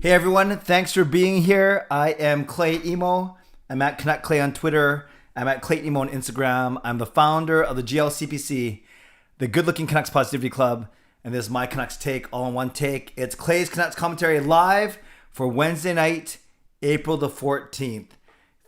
Hey everyone, thanks for being here. I am Clay Emo. I'm at Canuck Clay on Twitter. I'm at Clay Emo on Instagram. I'm the founder of the GLCPC, the Good Looking Canucks Positivity Club, and this is my Canucks take, all in one take. It's Clay's Canucks commentary live for Wednesday night, April the 14th.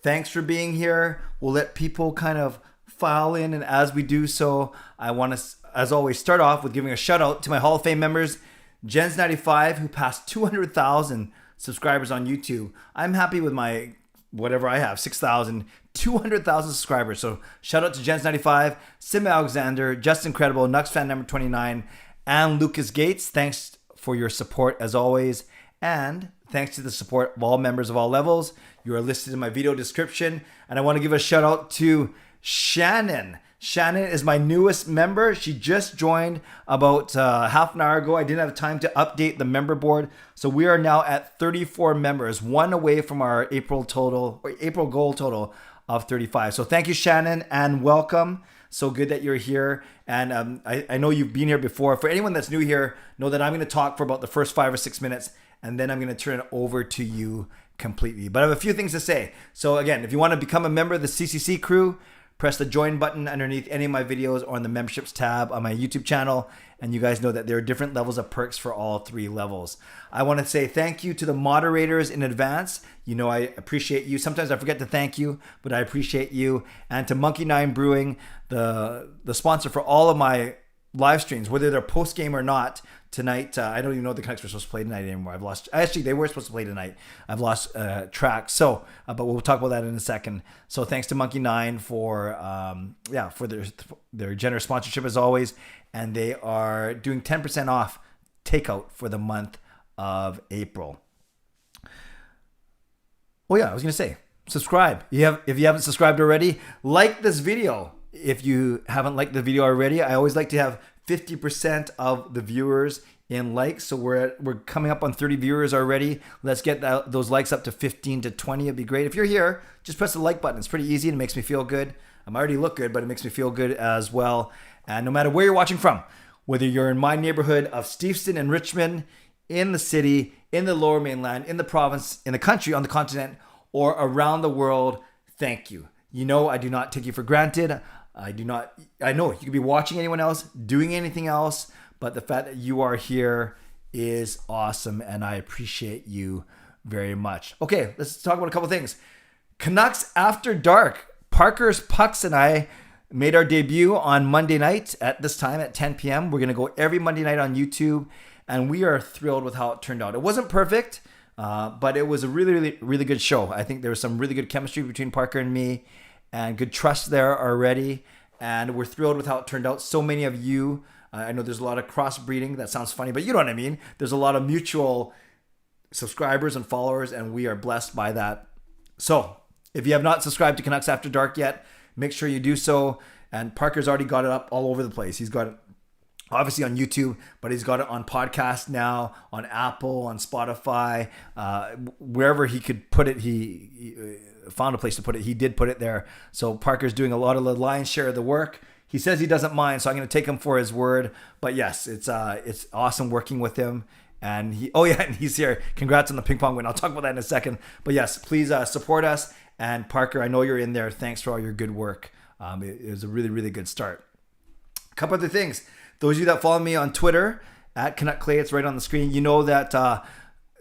Thanks for being here. We'll let people kind of file in, and as we do so, I want to, as always, start off with giving a shout out to my Hall of Fame members, Jens95, who passed 200,000 subscribers on YouTube. I'm happy with my, whatever I have, 6,000, 200,000 subscribers. So shout out to Jens95, simalexander, Just Incredible, nucksfan number 29, and Lucas Gates. Thanks for your support as always. And thanks to the support of all members of all levels. You are listed in my video description. And I want to give a shout out to Shannon. Shannon is my newest member. She just joined about half an hour ago. I didn't have time to update the member board. So we are now at 34 members, one away from our April goal total of 35. So thank you, Shannon, and welcome. So good that you're here. And I know you've been here before. For anyone that's new here, know that I'm going to talk for about the first 5 or 6 minutes, and then I'm going to turn it over to you completely. But I have a few things to say. So again, if you want to become a member of the CCC Crew, press the join button underneath any of my videos or on the memberships tab on my YouTube channel. And you guys know that there are different levels of perks for all 3 levels. I want to say thank you to the moderators in advance. You know, I appreciate you. Sometimes I forget to thank you, but I appreciate you. And to Monkey 9 Brewing, the sponsor for all of my live streams, whether they're post game or not. Tonight, I don't even know the Canucks were supposed to play tonight anymore. Actually, they were supposed to play tonight. I've lost track. So, but we'll talk about that in a second. So thanks to Monkey 9 for their generous sponsorship as always. And they are doing 10% off takeout for the month of April. Oh yeah, I was going to say, subscribe. If you haven't subscribed already, like this video. If you haven't liked the video already, I always like to have 50% of the viewers in likes. So we're coming up on 30 viewers already. Let's get those likes up to 15 to 20. It'd be great. If you're here, just press the like button. It's pretty easy. It makes me feel good. I already look good, but it makes me feel good as well. And no matter where you're watching from, whether you're in my neighborhood of Steveston and Richmond, in the city, in the lower mainland, in the province, in the country, on the continent, or around the world, thank you. You know, I do not take you for granted. I know you could be watching anyone else, doing anything else, but the fact that you are here is awesome, and I appreciate you very much. Okay, let's talk about a couple things. Canucks After Dark. ParkersPucks and I made our debut on Monday night at this time at 10 p.m. We're going to go every Monday night on YouTube, and we are thrilled with how it turned out. It wasn't perfect, but it was a really, really, really good show. I think there was some really good chemistry between Parker and me, and good trust there already. And we're thrilled with how it turned out. So many of you, I know there's a lot of crossbreeding. That sounds funny, but you know what I mean. There's a lot of mutual subscribers and followers, and we are blessed by that. So if you have not subscribed to Canucks After Dark yet, make sure you do so. And Parker's already got it up all over the place. He's got it obviously on YouTube, but he's got it on podcast now, on Apple, on Spotify, wherever he could put it. He found a place to put it. He did put it there. So Parker's doing a lot of the lion's share of the work. He says he doesn't mind, so I'm going to take him for his word. But yes, it's awesome working with him. And and he's here. Congrats on the ping pong win. I'll talk about that in a second. But yes, please support us. And Parker, I know you're in there. Thanks for all your good work. It was a really, really good start. A couple other things. Those of you that follow me on Twitter at Canuck Clay, it's right on the screen. You know that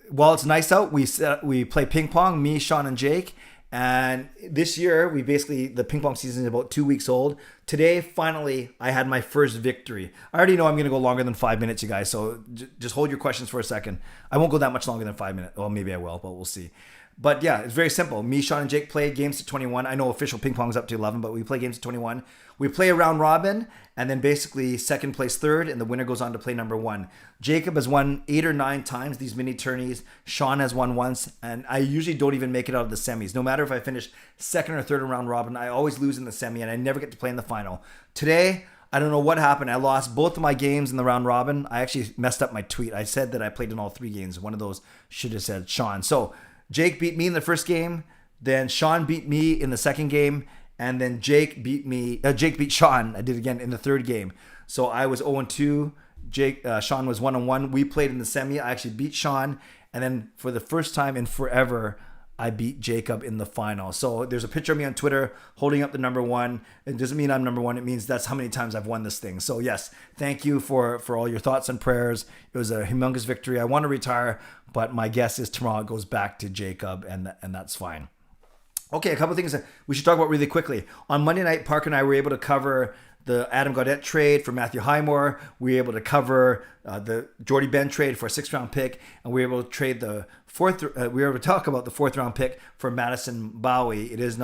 while it's nice out, we play ping pong, me, Sean, and Jake. And this year, the ping pong season is about 2 weeks old. Today, finally, I had my first victory. I already know I'm going to go longer than 5 minutes, you guys. So just hold your questions for a second. I won't go that much longer than 5 minutes. Well, maybe I will, but we'll see. But yeah, it's very simple. Me, Sean, and Jake play games to 21. I know official ping pong is up to 11, but we play games to 21. We play a round robin, and then basically second place third, and the winner goes on to play number 1. Jacob has won 8 or 9 times these mini tourneys. Sean has won once, and I usually don't even make it out of the semis. No matter if I finish second or third in round robin, I always lose in the semi, and I never get to play in the final. Today, I don't know what happened. I lost both of my games in the round robin. I actually messed up my tweet. I said that I played in all 3 games. One of those should have said Sean. So Jake beat me in the first game, then Sean beat me in the second game, and then Jake beat Sean. I did again in the third game. So I was 0-2 Sean was 1-on-1. We played in the semi. I actually beat Sean. And then for the first time in forever, I beat Jacob in the final. So there's a picture of me on Twitter holding up the number 1. It doesn't mean I'm number 1. It means that's how many times I've won this thing. So yes, thank you for all your thoughts and prayers. It was a humongous victory. I want to retire, but my guess is tomorrow it goes back to Jacob, and that's fine. Okay, a couple of things that we should talk about really quickly. On Monday night, Park and I were able to cover the Adam Gaudette trade for Matthew Highmore. We were able to cover the Jordy Ben trade for a 6th-round pick, and we were able to trade the we were able to talk about the 4th-round pick for Madison Bowie. It is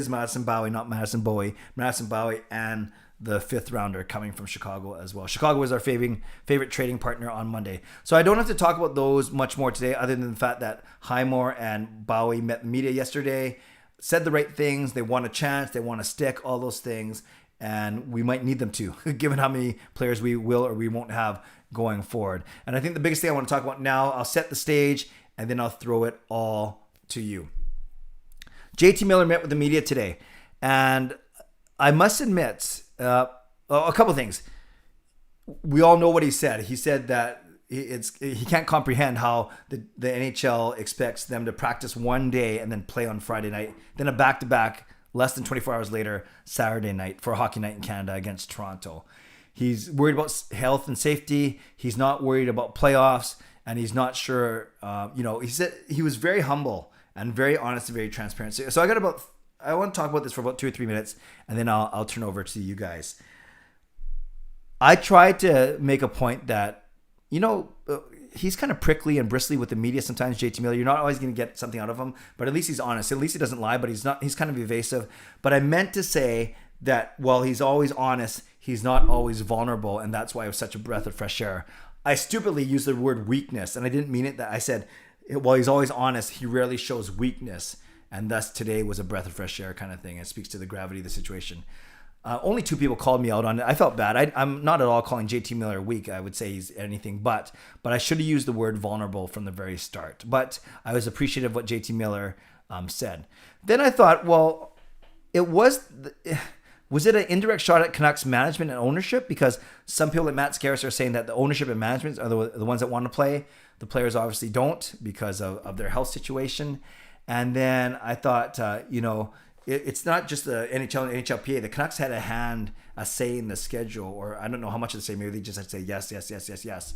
Madison Bowie, not Madison Bowie. Madison Bowie and the 5th-rounder coming from Chicago as well. Chicago was our favorite trading partner on Monday. So I don't have to talk about those much more today, other than the fact that Highmore and Bowie met the media yesterday, said the right things. They want a chance. They want a stick. All those things. And we might need them to, given how many players we will or we won't have going forward. And I think the biggest thing I want to talk about now, I'll set the stage and then I'll throw it all to you. JT Miller met with the media today. And I must admit, a couple things. We all know what he said. He said that he can't comprehend how the NHL expects them to practice one day and then play on Friday night, then a back-to-back less than 24 hours later, Saturday night for a hockey night in Canada against Toronto. He's worried about health and safety. He's not worried about playoffs, and he's not sure. He said he was very humble and very honest and very transparent. So I want to talk about this for about 2 or 3 minutes, and then I'll turn over to you guys. I tried to make a point that, he's kind of prickly and bristly with the media sometimes, JT Miller. You're not always going to get something out of him, but at least he's honest. At least he doesn't lie, but he's kind of evasive. But I meant to say that while he's always honest, he's not always vulnerable, and that's why it was such a breath of fresh air. I stupidly used the word weakness, and I didn't mean it. That I said, while he's always honest, he rarely shows weakness, and thus today was a breath of fresh air kind of thing. It speaks to the gravity of the situation. Only 2 people called me out on it. I felt bad. I'm not at all calling JT Miller weak. I would say he's anything but I should have used the word vulnerable from the very start. But I was appreciative of what JT Miller said. Then I thought, well, was it an indirect shot at Canucks management and ownership? Because some people like Matt Scaris are saying that the ownership and management are the ones that want to play. The players obviously don't because of their health situation. And then I thought, it's not just the NHL and NHLPA. The Canucks had a say in the schedule, or I don't know how much of the say. Maybe they just had to say yes, yes, yes, yes, yes.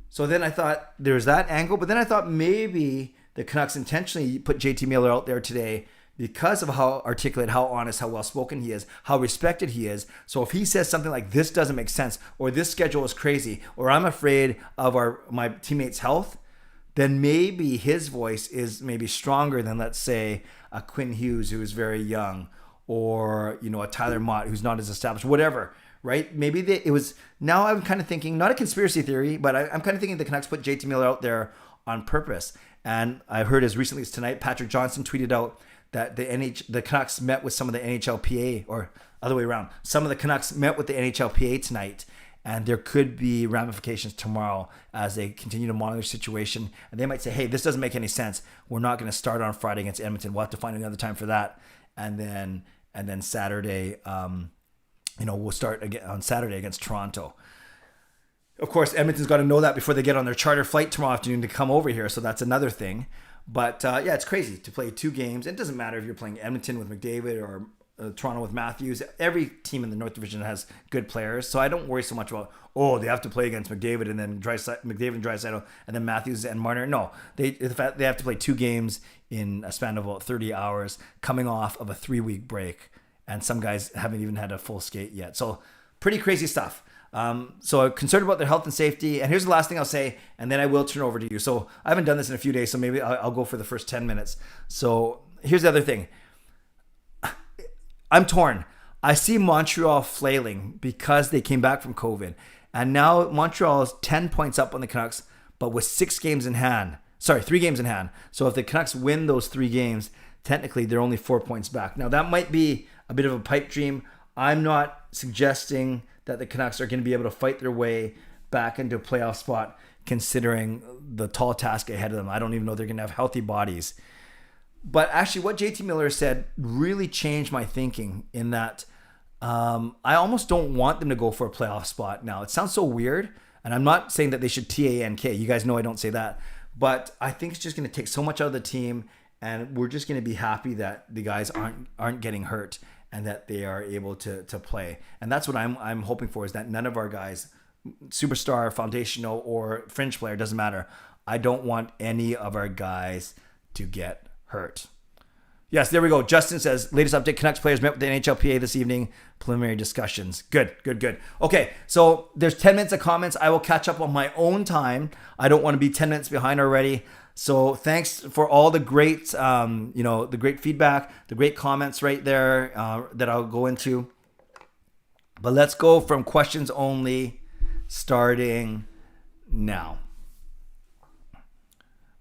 So then I thought there's that angle, but then I thought maybe the Canucks intentionally put JT Miller out there today because of how articulate, how honest, how well-spoken he is, how respected he is. So if he says something like this doesn't make sense, or this schedule is crazy, or I'm afraid of my teammates' health, then maybe his voice is maybe stronger than, let's say, a Quinn Hughes who is very young, or a Tyler Mott who's not as established, whatever, right? Maybe it was. Now I'm kind of thinking, not a conspiracy theory, but I'm kind of thinking the Canucks put JT Miller out there on purpose. And I heard as recently as tonight, Patrick Johnson tweeted out that the Canucks met with some of the NHLPA, or other way around, some of the Canucks met with the NHLPA tonight. And there could be ramifications tomorrow as they continue to monitor the situation. And they might say, hey, this doesn't make any sense. We're not going to start on Friday against Edmonton. We'll have to find another time for that. And then Saturday, we'll start again on Saturday against Toronto. Of course, Edmonton's got to know that before they get on their charter flight tomorrow afternoon to come over here. So that's another thing. But it's crazy to play 2 games. It doesn't matter if you're playing Edmonton with McDavid or Toronto with Matthews. Every team in the North Division has good players, so I don't worry so much about they have to play against McDavid and then McDavid and Draisaitl and then Matthews and Marner. No, they have to play 2 games in a span of about 30 hours, coming off of a 3-week break, and some guys haven't even had a full skate yet. So pretty crazy stuff. So I'm concerned about their health and safety. And here's the last thing I'll say, and then I will turn over to you. So I haven't done this in a few days, so maybe I'll go for the first 10 minutes. So here's the other thing. I'm torn. I see Montreal flailing because they came back from COVID. And now Montreal is 10 points up on the Canucks, but with 3 games in hand. So if the Canucks win those 3 games, technically they're only 4 points back. Now that might be a bit of a pipe dream. I'm not suggesting that the Canucks are going to be able to fight their way back into a playoff spot, considering the tall task ahead of them. I don't even know they're going to have healthy bodies. But actually what JT Miller said really changed my thinking in that I almost don't want them to go for a playoff spot now. It sounds so weird, And I'm not saying that they should TANK. You guys know I don't say that. But I think it's just going to take so much out of the team, and we're just going to be happy that the guys aren't getting hurt and that they are able to play. And that's what I'm hoping for, is that none of our guys, superstar, foundational, or fringe player, doesn't matter. I don't want any of our guys to get hurt. Yes, there we go. Justin says, latest update, Canucks players met with the NHLPA this evening. Preliminary discussions. Good. Okay, so there's 10 minutes of comments. I will catch up on my own time. I don't want to be 10 minutes behind already. So thanks for all the great, the great feedback, the great comments right there that I'll go into. But let's go from questions only, starting now.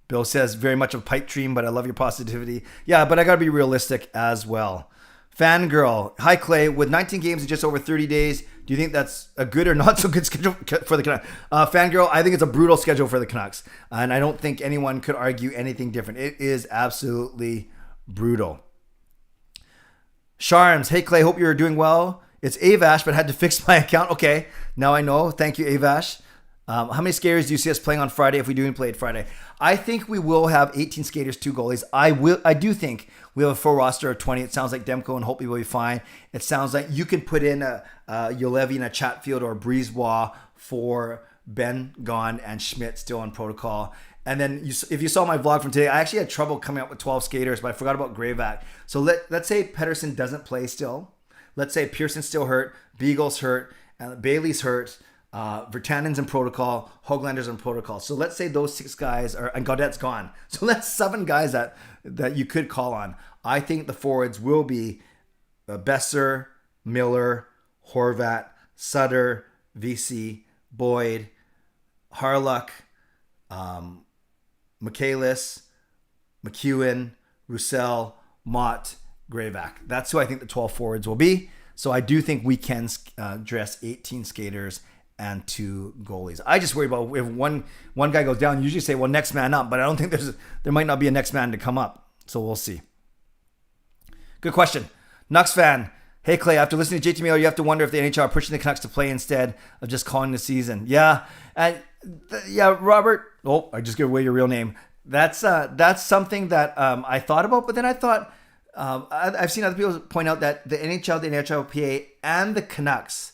Bill says, very much of a pipe dream, but I love your positivity. Yeah, but I got to be realistic as well. Fangirl, hi Clay, with 19 games in just over 30 days, do you think that's a good or not so good schedule for the Canucks? Fangirl, I think it's a brutal schedule for the Canucks, and I don't think anyone could argue anything different. It is absolutely brutal. Sharms, hey Clay, hope you're doing well. It's Avash, but had to fix my account. Okay, now I know. Thank you, Avash. How many skaters do you see us playing on Friday if we do play Friday? I think we will have 18 skaters, 2 goalies. I do think we have a full roster of 20. It sounds like Demko and Hope will be fine. It sounds like you can put in a Ulevi and a Chatfield or a Brisebois for Ben gone and Schmidt still on protocol. And then if you saw my vlog from today, I actually had trouble coming up with 12 skaters, but I forgot about Gravac. So let's say Pettersson doesn't play still. Let's say Pearson's still hurt, Beagle's hurt, Bailey's hurt. Virtanen's in protocol, Hoglander's in protocol. So let's say those 6 guys are, and Gaudette's gone. So that's 7 guys that you could call on. I think the forwards will be Besser, Miller, Horvat, Sutter, VC, Boyd, Harluck, Michaelis, McEwen, Roussel, Mott, Gravac. That's who I think the 12 forwards will be. So I do think we can dress 18 skaters and 2 goalies. I just worry about if one guy goes down. You usually say, well, next man up, but I don't think there might not be a next man to come up. So we'll see. Good question. Nucks fan. Hey Clay, after listening to JT Miller, you have to wonder if the NHL are pushing the Canucks to play instead of just calling the season. Yeah. Robert. Oh, I just gave away your real name. That's something that I thought about, but then I thought I've seen other people point out that the NHL, the NHLPA, and the Canucks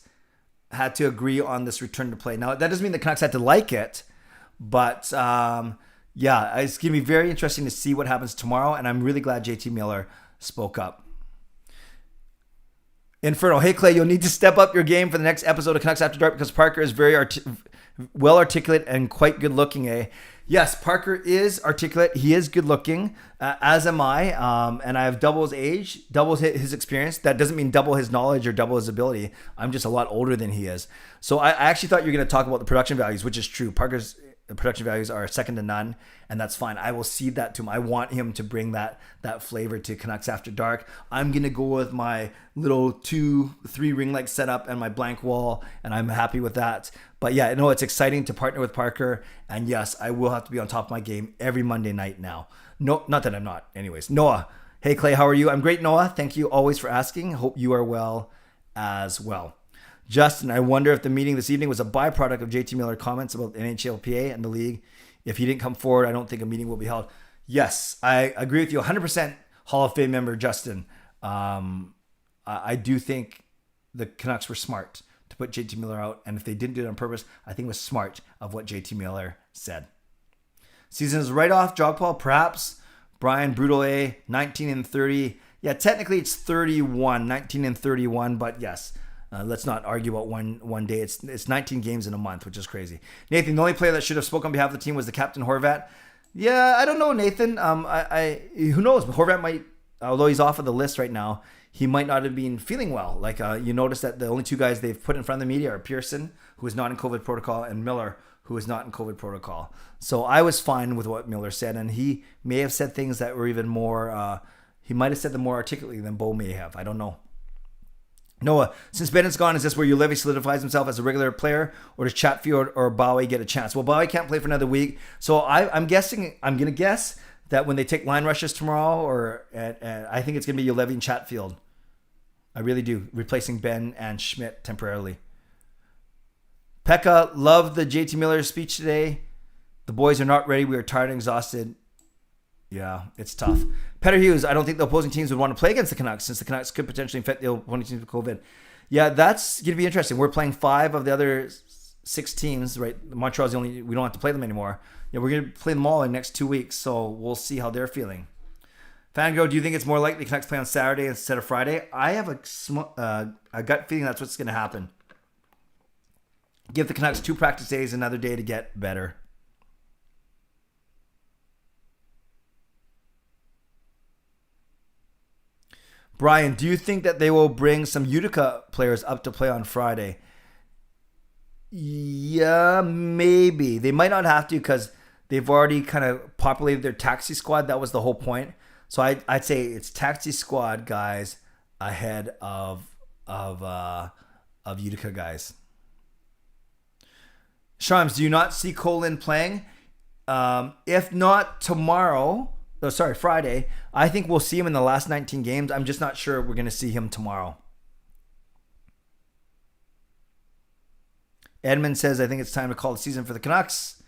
had to agree on this return to play. Now, that doesn't mean the Canucks had to like it, but it's going to be very interesting to see what happens tomorrow, and I'm really glad JT Miller spoke up. Inferno, hey Clay, you'll need to step up your game for the next episode of Canucks After Dark because Parker is very well articulate and quite good looking, eh? Yes, Parker is articulate. He is good looking, as am I. And I have double his age, double his experience. That doesn't mean double his knowledge or double his ability. I'm just a lot older than he is. So I actually thought you were going to talk about the production values, which is true. Parker's production values are second to none, and that's fine. I will cede that to him. I want him to bring that flavor to Canucks After Dark. I'm going to go with my little 2-3 ring light setup and my blank wall, and I'm happy with that. But yeah, no, it's exciting to partner with Parker, and yes, I will have to be on top of my game every Monday night now. No, not that I'm not. Anyways, Noah. Hey Clay, how are you? I'm great, Noah. Thank you always for asking. Hope you are well as well. Justin, I wonder if the meeting this evening was a byproduct of JT Miller comments about the NHLPA and the league. If he didn't come forward, I don't think a meeting will be held. Yes, I agree with you 100%, Hall of Fame member Justin. I do think the Canucks were smart to put JT Miller out, and if they didn't do it on purpose, I think it was smart of what JT Miller said. Season is right off, Jogpal, perhaps. Brian Brutale, 19-30. Yeah, technically it's 31, 19-31, but yes. Let's not argue about one day. It's 19 games in a month, which is crazy. Nathan, the only player that should have spoken on behalf of the team was the captain, Horvat. Yeah, I don't know, Nathan. Who knows? Horvat might, although he's off of the list right now, he might not have been feeling well. Like you notice that the only 2 guys they've put in front of the media are Pearson, who is not in COVID protocol, and Miller, who is not in COVID protocol. So I was fine with what Miller said, and he may have said things that were even more. He might have said them more articulately than Bo may have. I don't know. Noah, since Bennett's gone, is this where Ulevi solidifies himself as a regular player, or does Chatfield or Bowie get a chance? Well, Bowie can't play for another week, so I'm going to guess that when they take line rushes tomorrow, I think it's going to be Ulevi and Chatfield. I really do, replacing Ben and Schmidt temporarily. Pekka, loved the JT Miller speech today. The boys are not ready. We are tired and exhausted. Yeah, it's tough. Peter Hughes, I don't think the opposing teams would want to play against the Canucks since the Canucks could potentially infect the opposing teams with COVID. Yeah, that's going to be interesting. We're playing 5 of the other 6 teams, right? Montreal's the only, we don't have to play them anymore. Yeah, we're going to play them all in the next 2 weeks, so we'll see how they're feeling. Fangirl, do you think it's more likely the Canucks play on Saturday instead of Friday? I have a gut feeling that's what's going to happen. Give the Canucks 2 practice days, another day to get better. Brian, do you think that they will bring some Utica players up to play on Friday? Yeah, maybe. They might not have to because they've already kind of populated their taxi squad. That was the whole point. So I'd say it's taxi squad guys ahead of Utica guys. Shams, do you not see Colin playing? If not tomorrow, Friday, I think we'll see him in the last 19 games. I'm just not sure we're going to see him tomorrow. Edmund says, I think it's time to call the season for the Canucks.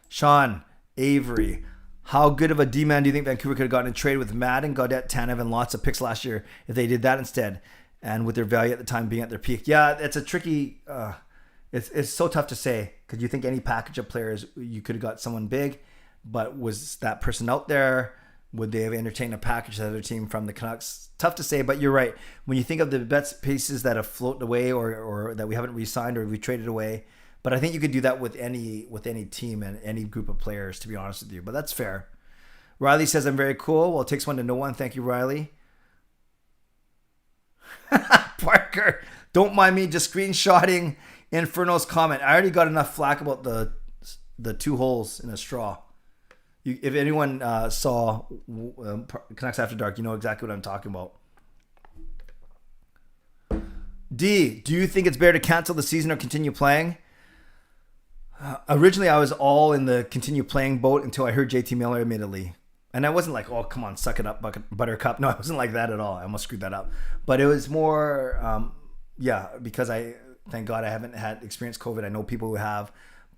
Sean, Avery, how good of a D-man do you think Vancouver could have gotten a trade with Madden, Gaudette, Tanev, and lots of picks last year if they did that instead and with their value at the time being at their peak? Yeah, it's a tricky... It's so tough to say because you think any package of players, you could have got someone big, but was that person out there? Would they have entertained a package to the other team from the Canucks? Tough to say, but you're right. When you think of the best pieces that have floated away or that we haven't re-signed or we traded away, but I think you could do that with any team and any group of players, to be honest with you. But that's fair. Riley says, I'm very cool. Well, it takes one to know one. Thank you, Riley. Parker, don't mind me just screenshotting Inferno's comment. I already got enough flack about the 2 holes in a straw. If anyone saw Canucks After Dark, you know exactly what I'm talking about. D, do you think it's better to cancel the season or continue playing? Originally, I was all in the continue playing boat until I heard JT Miller, admittedly. And I wasn't like, oh, come on, suck it up, Buttercup. No, I wasn't like that at all. I almost screwed that up. But it was more, because thank God I haven't had experienced COVID. I know people who have.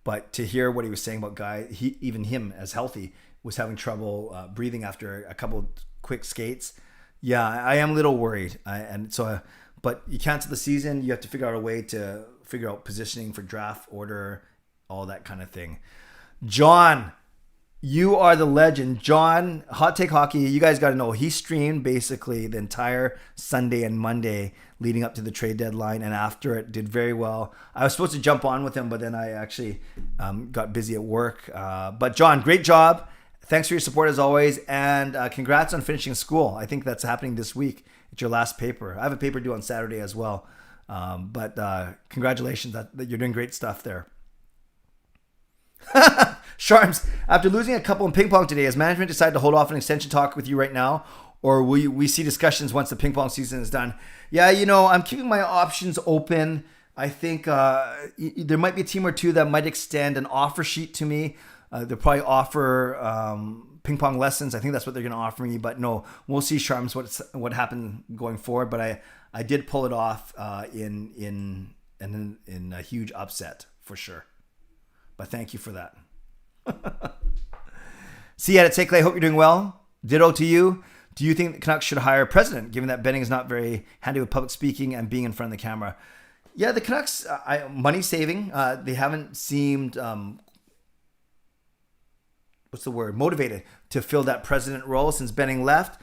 But to hear what he was saying about Guy, even him as healthy was having trouble breathing after a couple quick skates. Yeah, I am a little worried. But you cancel the season, you have to figure out a way to figure out positioning for draft order, all that kind of thing. John, you are the legend. John, Hot Take Hockey, you guys got to know, he streamed basically the entire Sunday and Monday leading up to the trade deadline, and after it did very well. I was supposed to jump on with him, but then I actually got busy at work. But John, great job. Thanks for your support as always, and congrats on finishing school. I think that's happening this week. It's your last paper. I have a paper due on Saturday as well. But congratulations, that you're doing great stuff there. Sharms, after losing a couple in ping pong today, has management decided to hold off an extension talk with you right now? Or will we see discussions once the ping pong season is done? Yeah, I'm keeping my options open. I think there might be a team or two that might extend an offer sheet to me. They'll probably offer ping pong lessons. I think that's what they're going to offer me. But no, we'll see, Sharms, what happened going forward. But I did pull it off in a huge upset for sure. But thank you for that. See you at Take Clay. Hope you're doing well. Ditto to you. Do you think the Canucks should hire a president, given that Benning is not very handy with public speaking and being in front of the camera? Yeah, the Canucks, money saving. They haven't seemed, motivated to fill that president role since Benning left.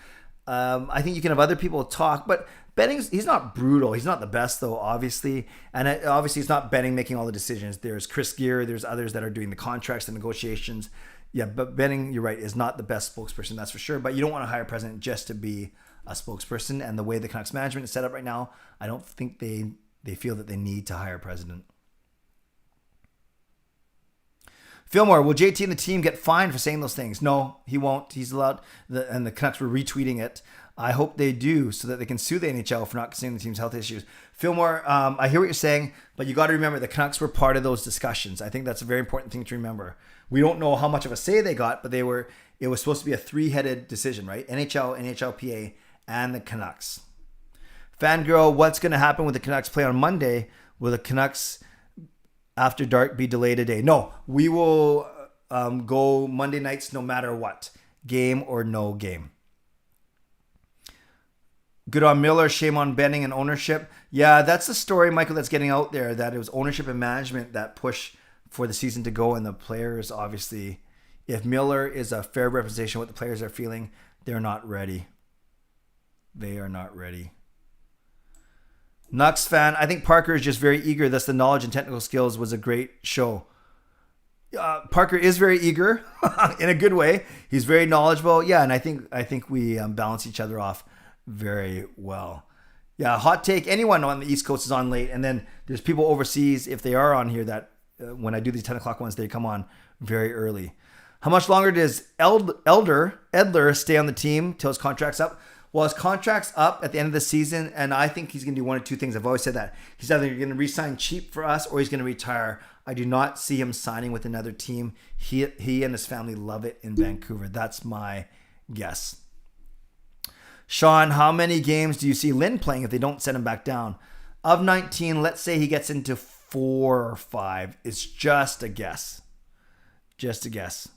I think you can have other people talk, but he's not brutal. He's not the best, though, obviously. And obviously, it's not Benning making all the decisions. There's Chris Gear. There's others that are doing the contracts, the negotiations. Yeah, but Benning, you're right, is not the best spokesperson, that's for sure. But you don't want to hire a president just to be a spokesperson. And the way the Canucks management is set up right now, I don't think they feel that they need to hire a president. Fillmore, will JT and the team get fined for saying those things? No, he won't. He's allowed, and the Canucks were retweeting it. I hope they do so that they can sue the NHL for not considering the team's health issues. Fillmore, I hear what you're saying, but you got to remember the Canucks were part of those discussions. I think that's a very important thing to remember. We don't know how much of a say they got, but it was supposed to be a 3-headed decision, right? NHL, NHLPA, and the Canucks. Fangirl, what's going to happen with the Canucks play on Monday? Will the Canucks After Dark be delayed a day? No, we will go Monday nights no matter what. Game or no game. Good on Miller, shame on Benning and ownership. Yeah, that's the story, Michael, that's getting out there, that it was ownership and management that push for the season to go, and the players, obviously, if Miller is a fair representation of what the players are feeling, they're not ready. They are not ready. nucksfan, I think Parker is just very eager, thus the knowledge and technical skills was a great show. Parker is very eager in a good way. He's very knowledgeable. Yeah, and I think we balance each other off very well. Yeah, hot take. Anyone on the East Coast is on late. And then there's people overseas, if they are on here, that when I do these 10 o'clock ones, they come on very early. How much longer does Edler stay on the team till his contract's up? Well, his contract's up at the end of the season, and I think he's going to do one of two things. I've always said that. He's either going to re-sign cheap for us or he's going to retire. I do not see him signing with another team. He and his family love it in Vancouver. That's my guess. Sean, how many games do you see Lynn playing if they don't send him back down? Of 19, let's say he gets into 4 or 5. It's just a guess. Just a guess.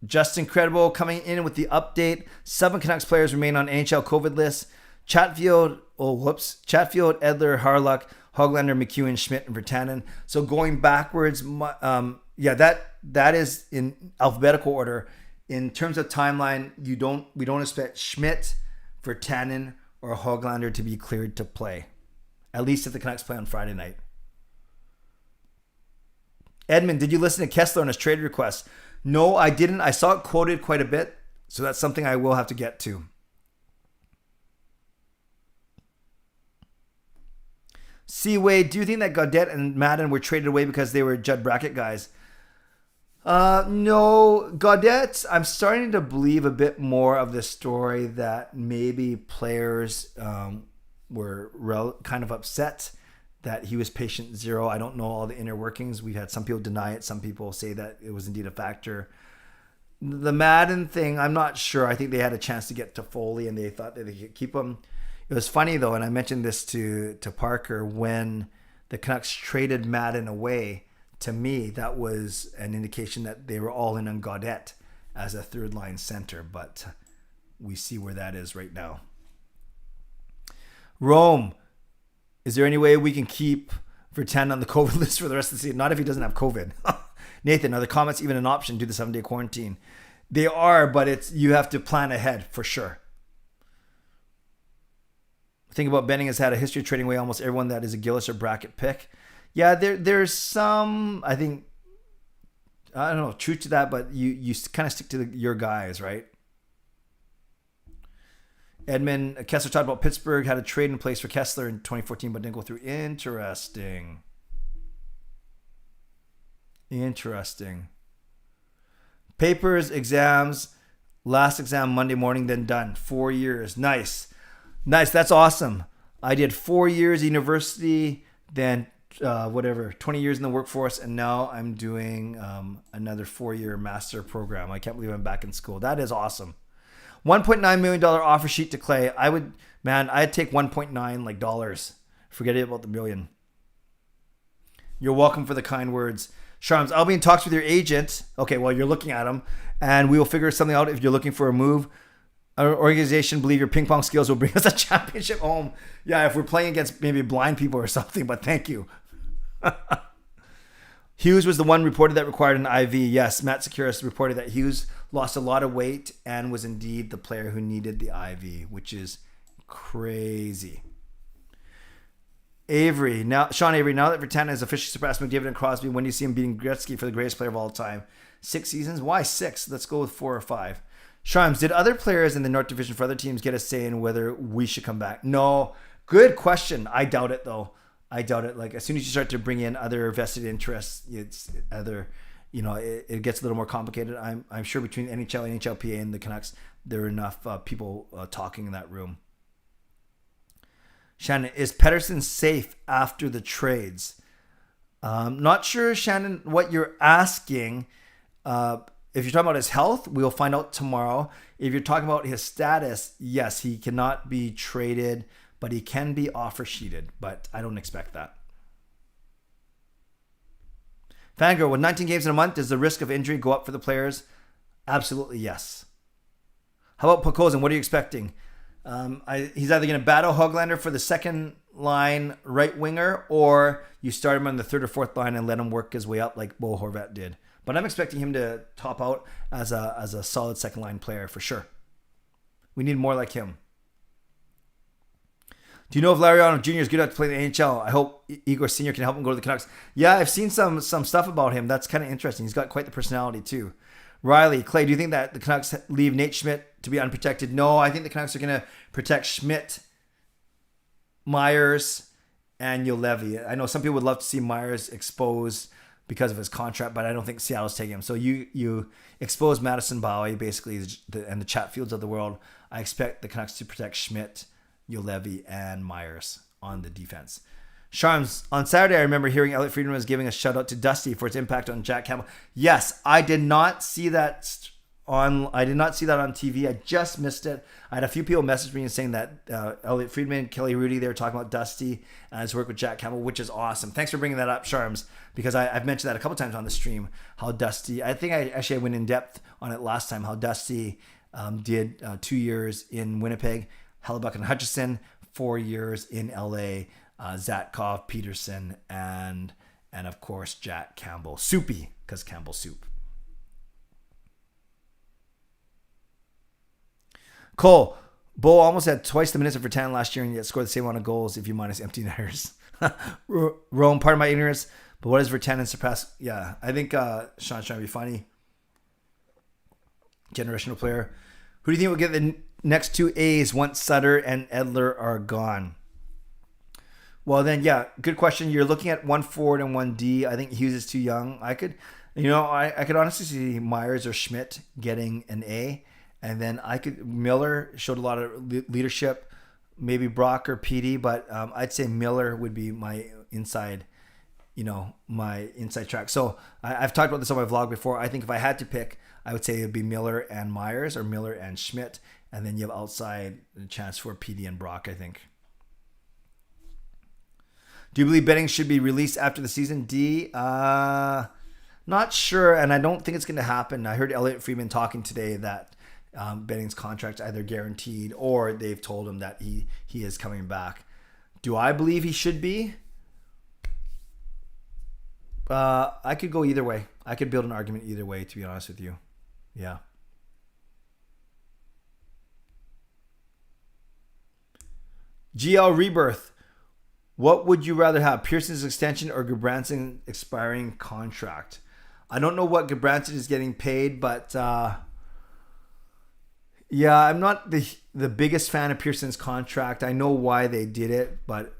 Just Incredible coming in with the update. 7 Canucks players remain on NHL COVID lists. Chatfield, Edler, Harlock, Hoglander, McEwen, Schmidt, and Virtanen. So going backwards, that is in alphabetical order. In terms of timeline, we don't expect Schmidt, Virtanen, or Hoglander to be cleared to play. At least if the Canucks play on Friday night. Edmund, did you listen to Kessler on his trade request? No, I didn't. I saw it quoted quite a bit, so that's something I will have to get to. Seaway, do you think that Gaudette and Madden were traded away because they were Judd Brackett guys? No, Gaudette, I'm starting to believe a bit more of the story that maybe players were kind of upset that he was patient zero. I don't know all the inner workings. We've had some people deny it. Some people say that it was indeed a factor. The Madden thing, I'm not sure. I think they had a chance to get to Foley and they thought that they could keep him. It was funny though, and I mentioned this to Parker, when the Canucks traded Madden away, to me, that was an indication that they were all in on Gaudette as a third line center, but we see where that is right now. Rome, is there any way we can keep Virtanen on the COVID list for the rest of the season? Not if he doesn't have COVID. Nathan, are the comments even an option due to the 7-day quarantine? They are, but you have to plan ahead for sure. Think about Benning has had a history of trading away almost everyone that is a Gillis or Brackett pick. Yeah, there's some, I think, I don't know, truth to that, but you kind of stick to your guys, right? Edmund, Kessler talked about Pittsburgh had a trade in place for Kessler in 2014, but didn't go through. Interesting. Papers, exams, last exam Monday morning, then done. 4 years. Nice. That's awesome. I did 4 years university, then 20 years in the workforce, and now I'm doing another 4-year master program. I can't believe I'm back in school. That is awesome. $1.9 million offer sheet to Clay. I'd take 1.9 like dollars. Forget about the million. You're welcome for the kind words. Sharms, I'll be in talks with your agent. Okay, well, you're looking at him, and we will figure something out if you're looking for a move. Our organization believe your ping pong skills will bring us a championship home. Yeah, if we're playing against maybe blind people or something, but thank you. Hughes was the one reported that required an IV. Yes, Matt Securis reported that Hughes lost a lot of weight and was indeed the player who needed the IV, which is crazy. Avery, Sean Avery, now that Virtanen has officially surpassed McDavid and Crosby, when do you see him beating Gretzky for the greatest player of all time? 6 seasons? Why 6? Let's go with 4 or 5. Sharms, did other players in the North Division for other teams get a say in whether we should come back? No. Good question. I doubt it, though. I doubt it. Like, as soon as you start to bring in other vested interests, it's other, it gets a little more complicated. I'm sure between NHL, NHLPA, and the Canucks, there are enough people talking in that room. Shannon, is Pettersson safe after the trades? Not sure, Shannon, what you're asking. If you're talking about his health, we'll find out tomorrow. If you're talking about his status, yes, he cannot be traded but he can be offer sheeted, but I don't expect that. Fangirl, with 19 games in a month, does the risk of injury go up for the players? Absolutely yes. How about Pokozin? What are you expecting? He's either going to battle Höglander for the second line right winger, or you start him on the third or fourth line and let him work his way up like Bo Horvat did. But I'm expecting him to top out as a solid second line player for sure. We need more like him. Do you know if Lariano Jr. is good enough to play in the NHL? I hope Igor Sr. can help him go to the Canucks. Yeah, I've seen some stuff about him. That's kind of interesting. He's got quite the personality too. Riley, Clay, do you think that the Canucks leave Nate Schmidt to be unprotected? No, I think the Canucks are going to protect Schmidt, Myers, and Juolevi. I know some people would love to see Myers exposed because of his contract, but I don't think Seattle's taking him. So you expose Madison Bowie, basically, and the Chatfields of the world. I expect the Canucks to protect Schmidt, Juolevi, and Myers on the defense. Charms, on Saturday, I remember hearing Elliot Friedman was giving a shout out to Dusty for its impact on Jack Campbell. Yes, I did not see that on TV. I just missed it. I had a few people message me and saying that Elliot Friedman, Kelly Rudy, they were talking about Dusty and his work with Jack Campbell, which is awesome. Thanks for bringing that up, Charms, because I've mentioned that a couple times on the stream, how Dusty, I think I went in depth on it last time, how Dusty did 2 years in Winnipeg, Hellebuck and Hutchison, 4 years in LA, Zatkov, Peterson, and of course Jack Campbell. Soupy, because Campbell soup. Cole, Bo almost had twice the minutes of Vertan last year and yet scored the same amount of goals if you minus empty netters. Rome, part of my ignorance, but what is Vertanen surpass? Yeah, I think Sean's trying to be funny. Generational player. Who do you think will get the next two A's once Sutter and Edler are gone? Well, then, yeah, good question. You're looking at 1 forward and 1 D. I think Hughes is too young. I could honestly see Myers or Schmidt getting an A. And then Miller showed a lot of leadership. Maybe Brock or Petey, but I'd say Miller would be my inside track. So I've talked about this on my vlog before. I think if I had to pick, I would say it would be Miller and Myers or Miller and Schmidt. And then you have outside a chance for Petey and Brock, I think. Do you believe betting should be released after the season? D, not sure, and I don't think it's going to happen. I heard Elliot Friedman talking today that Betting's contract's either guaranteed or they've told him that he is coming back. Do I believe he should be? I could go either way. I could build an argument either way, to be honest with you. Yeah. GL Rebirth. What would you rather have, Pearson's extension or Gudbransson's expiring contract? I don't know what Gudbranson is getting paid, but yeah, I'm not the biggest fan of Pearson's contract. I know why they did it, but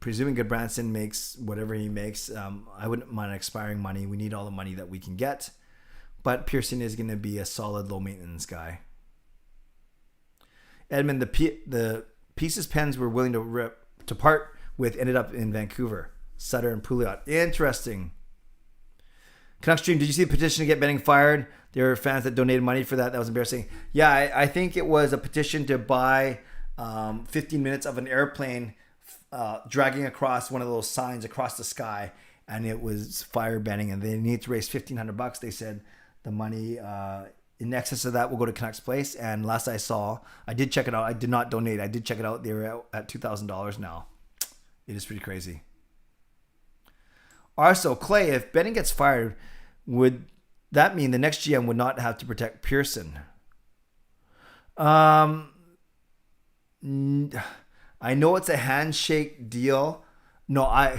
presuming Gudbranson makes whatever he makes, I wouldn't mind expiring money. We need all the money that we can get, but Pearson is going to be a solid low maintenance guy. Edmund, the pieces Pens were willing to part with ended up in Vancouver. Sutter and Pouliot. Interesting. Canucks Stream, did you see the petition to get Benning fired? There were fans that donated money for that. That was embarrassing. Yeah, I think it was a petition to buy 15 minutes of an airplane dragging across one of those signs across the sky, and it was fire Benning, and they need to raise $1,500. They said the money in excess of that will go to Canucks Place. And last I saw, I did check it out. I did not donate. I did check it out. They're at $2,000 now. It is pretty crazy. Also, Clay, if Benning gets fired, would that mean the next GM would not have to protect Pearson? I know it's a handshake deal. No,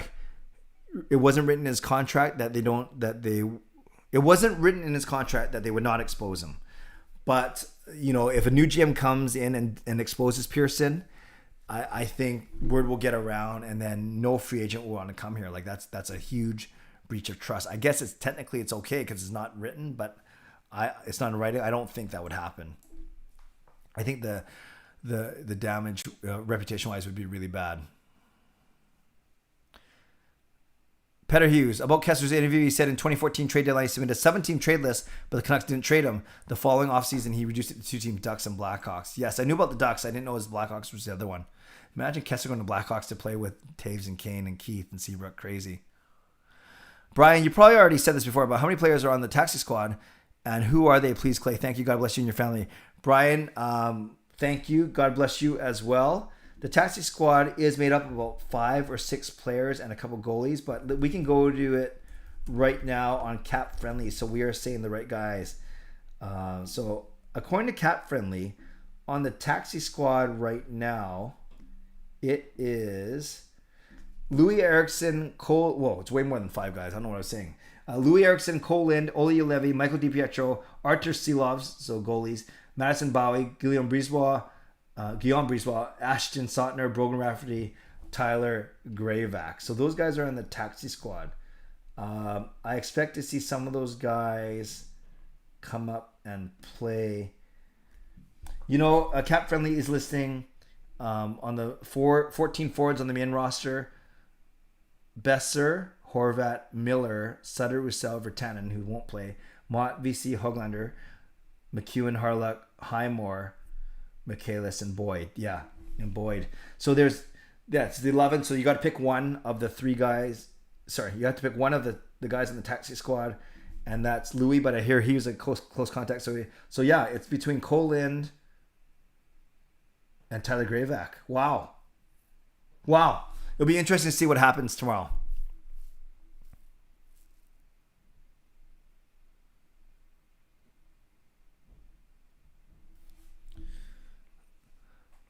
it wasn't written in his contract that it wasn't written in his contract that they would not expose him. But, if a new GM comes in and exposes Pearson, I think word will get around, and then no free agent will want to come here. Like that's a huge breach of trust. I guess it's technically okay because it's not written, but it's not in writing. I don't think that would happen. I think the damage reputation wise would be really bad. Peter Hughes, about Kessler's interview, he said in 2014 trade deadline he submitted a 7-team trade list, but the Canucks didn't trade him. The following offseason, he reduced it to 2 teams, Ducks and Blackhawks. Yes, I knew about the Ducks. I didn't know it was Blackhawks was the other one. Imagine Kessler going to Blackhawks to play with Taves and Kane and Keith and Seabrook. Crazy. Brian, you probably already said this before, but how many players are on the taxi squad and who are they? Please, Clay. Thank you. God bless you and your family. Brian, thank you. God bless you as well. The taxi squad is made up of about 5 or 6 players and a couple goalies, but we can go to it right now on Cap Friendly, so we are saying the right guys. So according to Cap Friendly, on the taxi squad right now, it is Louis Eriksson, Cole. Whoa, it's way more than 5 guys. I don't know what I was saying. Louis Eriksson, Cole Lind, Olli Levy, Michael DiPietro, Artur Silovs, so goalies, Madison Bowie, Guillaume Brisebois, Ashton Sotner, Brogan Rafferty, Tyler Gravac. So those guys are on the taxi squad. I expect to see some of those guys come up and play. You know, Cap Friendly is listing on the 14 forwards on the main roster: Besser, Horvat, Miller, Sutter, Roussel, Virtanen, who won't play, Mott, VC, Hoglander, McEwen, Harluck, Highmore, Michaelis, and Boyd. Yeah, and Boyd. So it's the 11. So you got to pick one of the 3 guys. Sorry, you have to pick one of the guys in the taxi squad, and that's Louis. But I hear he was a close contact. So yeah, it's between Cole Lind and Tyler Gravac. Wow. It'll be interesting to see what happens tomorrow.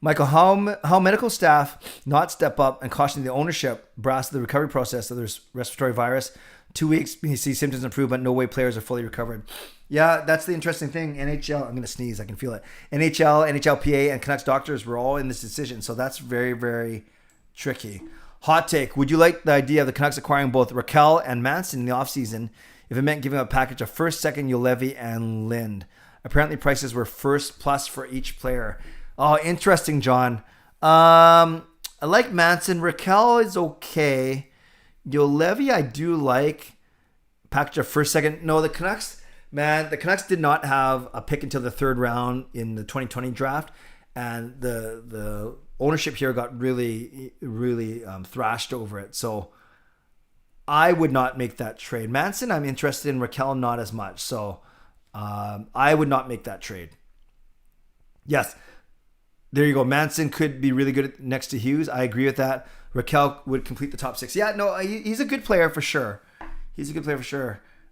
Michael, how medical staff not step up and caution the ownership brass of the recovery process of this respiratory virus? 2 weeks, you see symptoms improve, but no way players are fully recovered. Yeah, that's the interesting thing. NHL, I'm going to sneeze, I can feel it. NHL, NHLPA, and Canucks doctors were all in this decision, so that's very, very tricky. Hot take, would you like the idea of the Canucks acquiring both Raquel and Manson in the offseason if it meant giving up a package of first, second, Julevi, and Lind? Apparently prices were first plus for each player. Oh, interesting, John. I like Manson. Raquel is okay. Julevi, I do like. Package of first, second. No, the Canucks did not have a pick until the 3rd round in the 2020 draft, and the ownership here got really, really thrashed over it. So I would not make that trade. Manson, I'm interested in. Raquel, not as much. So I would not make that trade. Yes. There you go. Manson could be really good next to Hughes. I agree with that. Raquel would complete the top 6. Yeah, no, he's a good player for sure.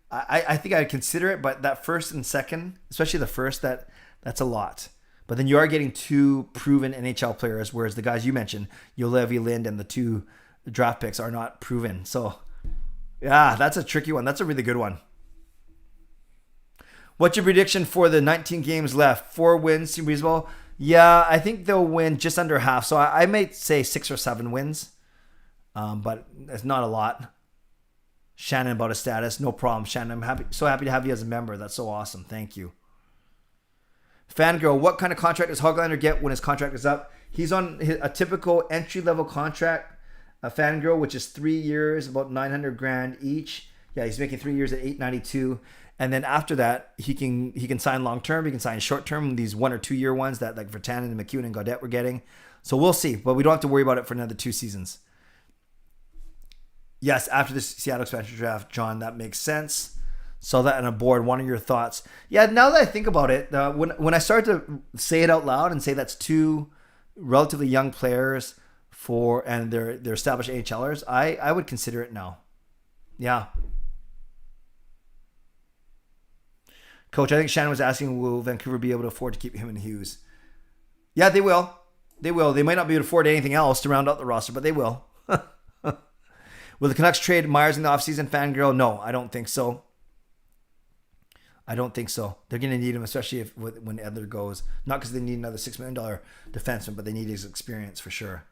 I think I'd consider it, but that first and second, especially the first, that's a lot. But then you are getting 2 proven NHL players, whereas the guys you mentioned, Julevi, Lind, and the 2 draft picks are not proven. So, yeah, that's a tricky one. That's a really good one. What's your prediction for the 19 games left? 4 wins seem reasonable? Yeah, I think they'll win just under half. So I might say 6 or 7 wins, but it's not a lot. Shannon about his status. No problem, Shannon. I'm so happy to have you as a member. That's so awesome. Thank you. Fangirl, what kind of contract does Hoglander get when his contract is up? He's on a typical entry-level contract, a Fangirl, which is 3 years, about $900,000 each. Yeah, he's making 3 years at $892,000. And then after that, he can sign long term. He can sign short term. These 1 or 2 year ones that like Virtanen and McEwen and Gaudette were getting. So we'll see, but we don't have to worry about it for another 2 seasons. Yes, after the Seattle expansion draft, John, that makes sense. Saw that on a board. One of your thoughts? Yeah, now that I think about it, when I start to say it out loud and say that's 2 relatively young players and they're established AHLers, I would consider it now. Yeah. Coach, I think Shannon was asking, will Vancouver be able to afford to keep him and Hughes? Yeah, they will. They will. They might not be able to afford anything else to round out the roster, but they will. Will the Canucks trade Myers in the offseason, Fangirl? No, I don't think so. They're going to need him, especially when Edler goes. Not because they need another $6 million defenseman, but they need his experience for sure.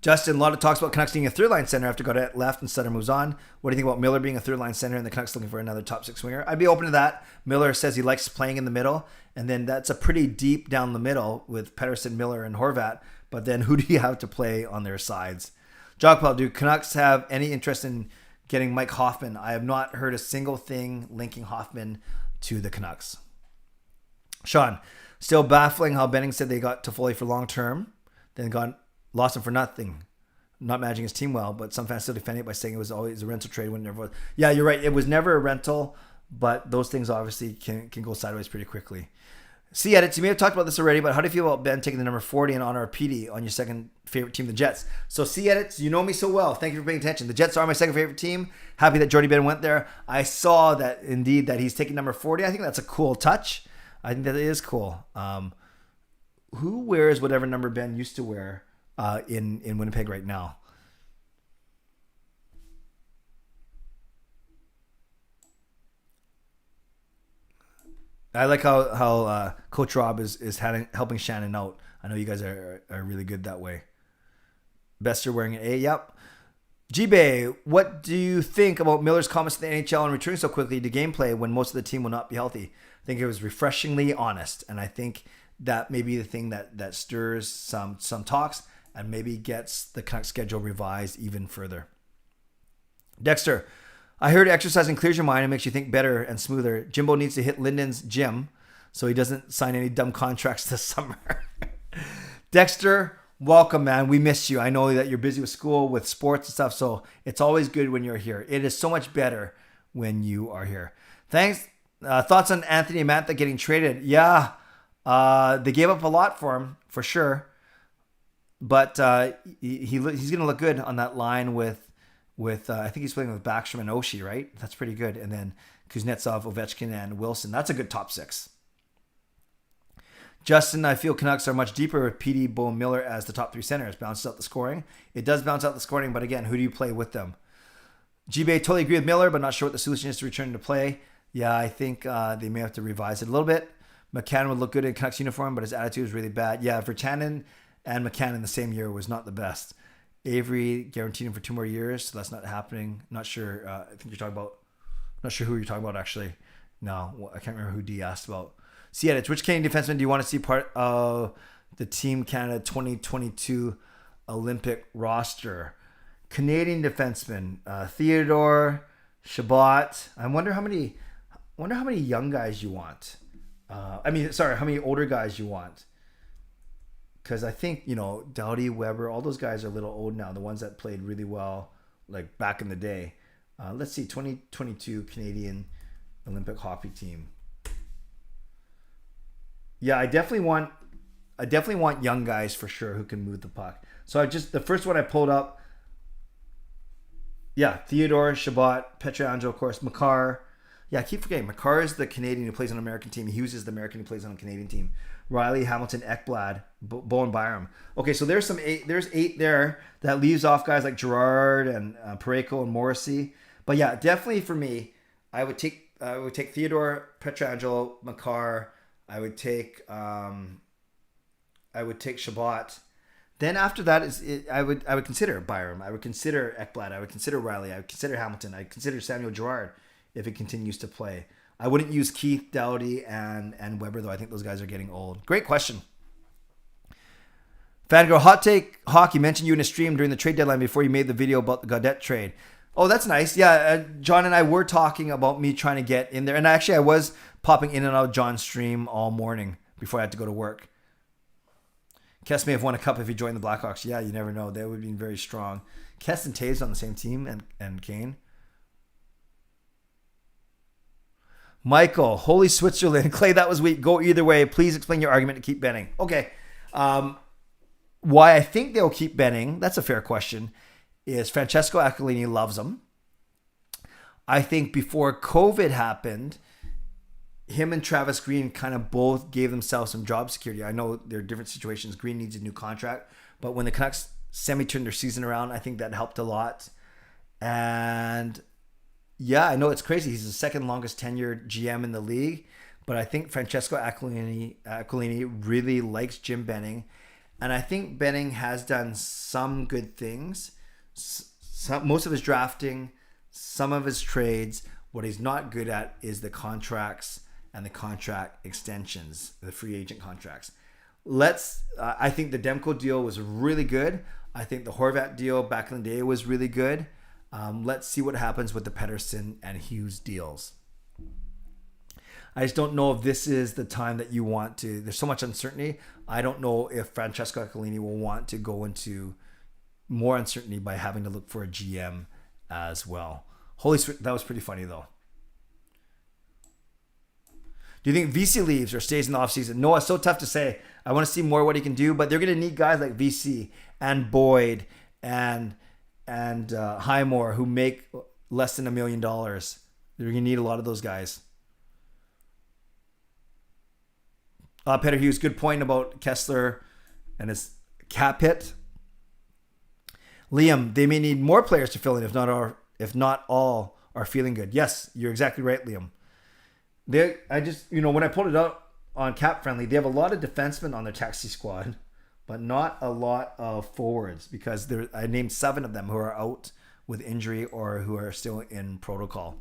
Justin, a lot of talks about Canucks needing a 3rd-line center after Gaudette left and Sutter moves on. What do you think about Miller being a 3rd-line center and the Canucks looking for another top 6 winger? I'd be open to that. Miller says he likes playing in the middle, and then that's a pretty deep down the middle with Pettersson, Miller, and Horvat. But then who do you have to play on their sides? Joh Pi, do Canucks have any interest in getting Mike Hoffman? I have not heard a single thing linking Hoffman to the Canucks. Sean, Still baffling how Benning said they got Toffoli for long term, then lost him for nothing. Not managing his team well, but some fans still defending it by saying it was always a rental trade when it never was. Yeah, you're right. It was never a rental, but those things obviously can go sideways pretty quickly. See edits. You may have talked about this already, but how do you feel about Ben taking the number 40 in honor of PD on your second favorite team, the Jets? So see edits. You know me so well. Thank you for paying attention. The Jets are my second favorite team. Happy that Jordy Ben went there. I saw that indeed that he's taking number 40. I think that's a cool touch. I think that is cool. Who wears whatever number Ben used to wear in Winnipeg right now? I like how Coach Rob is helping Shannon out. I know you guys are really good that way. Bester wearing an A. Yep. G-Bay, what do you think about Miller's comments to the NHL on returning so quickly to gameplay when most of the team will not be healthy? I think it was refreshingly honest, and I think that may be the thing that stirs some talks and maybe gets the Canucks schedule revised even further. Dexter, I heard exercising clears your mind and makes you think better and smoother. Jimbo needs to hit Linden's gym so he doesn't sign any dumb contracts this summer. Dexter, welcome, man. We missed you. I know that you're busy with school, with sports and stuff, so it's always good when you're here. It is so much better when you are here. Thanks. Thoughts on Anthony and Mantha getting traded? Yeah, they gave up a lot for him, for sure. But he's going to look good on that line with I think he's playing with Backstrom and Oshie, right? That's pretty good. And then Kuznetsov, Ovechkin, and Wilson. That's a good top six. Justin, I feel Canucks are much deeper with PD, Bo, and Miller as the top three centers. Bounces out the scoring. It does bounce out the scoring, but again, who do you play with them? G-Bay, totally agree with Miller, but not sure what the solution is to return to play. Yeah, I think they may have to revise it a little bit. McCann would look good in Canucks uniform, but his attitude was really bad. Yeah, Virtanen and McCann in the same year was not the best. Avery guaranteed him for 2 more years, so that's not happening. Not sure. I think you're talking about. Not sure who you're talking about actually. No, I can't remember who D asked about. See edits. Which Canadian defenseman do you want to see part of the Team Canada 2022 Olympic roster? Canadian defenseman Theodore, Shabbat. I wonder how many young guys you want. How many older guys you want? Because I think, Doughty, Weber, all those guys are a little old now. The ones that played really well, like back in the day. Let's see, 2022 Canadian Olympic hockey team. Yeah, I definitely want young guys for sure who can move the puck. So the first one I pulled up. Yeah, Theodore, Shabbat, Pietrangelo, of course, Makar. Yeah, I keep forgetting. Makar is the Canadian who plays on an American team. Hughes is the American who plays on a Canadian team. Riley, Hamilton, Ekblad, Bowen, Byram. Okay, so there's 8 there. That leaves off guys like Gerard and Pareko and Morrissey. But yeah, definitely for me, I would take Theodore, Pietrangelo, Makar. I would take Shabbat. Then after that I would consider Byram. I would consider Ekblad. I would consider Riley. I would consider Hamilton. I would consider Samuel Gerard if it continues to play. I wouldn't use Keith, Doughty, and Weber, though. I think those guys are getting old. Great question. Fangirl, hot take, Hawk, you mentioned you in a stream during the trade deadline before you made the video about the Gaudette trade. Oh, that's nice. Yeah, John and I were talking about me trying to get in there. And actually, I was popping in and out of John's stream all morning before I had to go to work. Kess may have won a cup if he joined the Blackhawks. Yeah, you never know. They would be very strong. Kess and Taves on the same team, and Kane. Michael, holy Switzerland. Clay, that was weak. Go either way. Please explain your argument to keep Benning. Okay. Why I think they'll keep Benning, that's a fair question, is Francesco Aquilini loves him. I think before COVID happened, him and Travis Green kind of both gave themselves some job security. I know there are different situations. Green needs a new contract. But when the Canucks semi-turned their season around, I think that helped a lot. And yeah, I know it's crazy. He's the second longest tenured GM in the league. But I think Francesco Aquilini really likes Jim Benning. And I think Benning has done some good things. Most of his drafting, some of his trades. What he's not good at is the contracts and the contract extensions, the free agent contracts. I think the Demko deal was really good. I think the Horvat deal back in the day was really good. Let's see what happens with the Pettersson and Hughes deals. I just don't know if this is the time that you want to. There's so much uncertainty. I don't know if Francesco Aquilini will want to go into more uncertainty by having to look for a GM as well. Holy sweet, that was pretty funny though. Do you think VC leaves or stays in the offseason? No, it's so tough to say. I want to see more what he can do, but they're going to need guys like VC and Boyd and Highmore who make less than $1 million. They're going to need a lot of those guys. Peter Hughes, good point about Kessler and his cap hit. Liam, they may need more players to fill in if not all are feeling good. Yes, you're exactly right, Liam. When I pulled it out on Cap Friendly, they have a lot of defensemen on their taxi squad, but not a lot of forwards because I named 7 of them who are out with injury or who are still in protocol.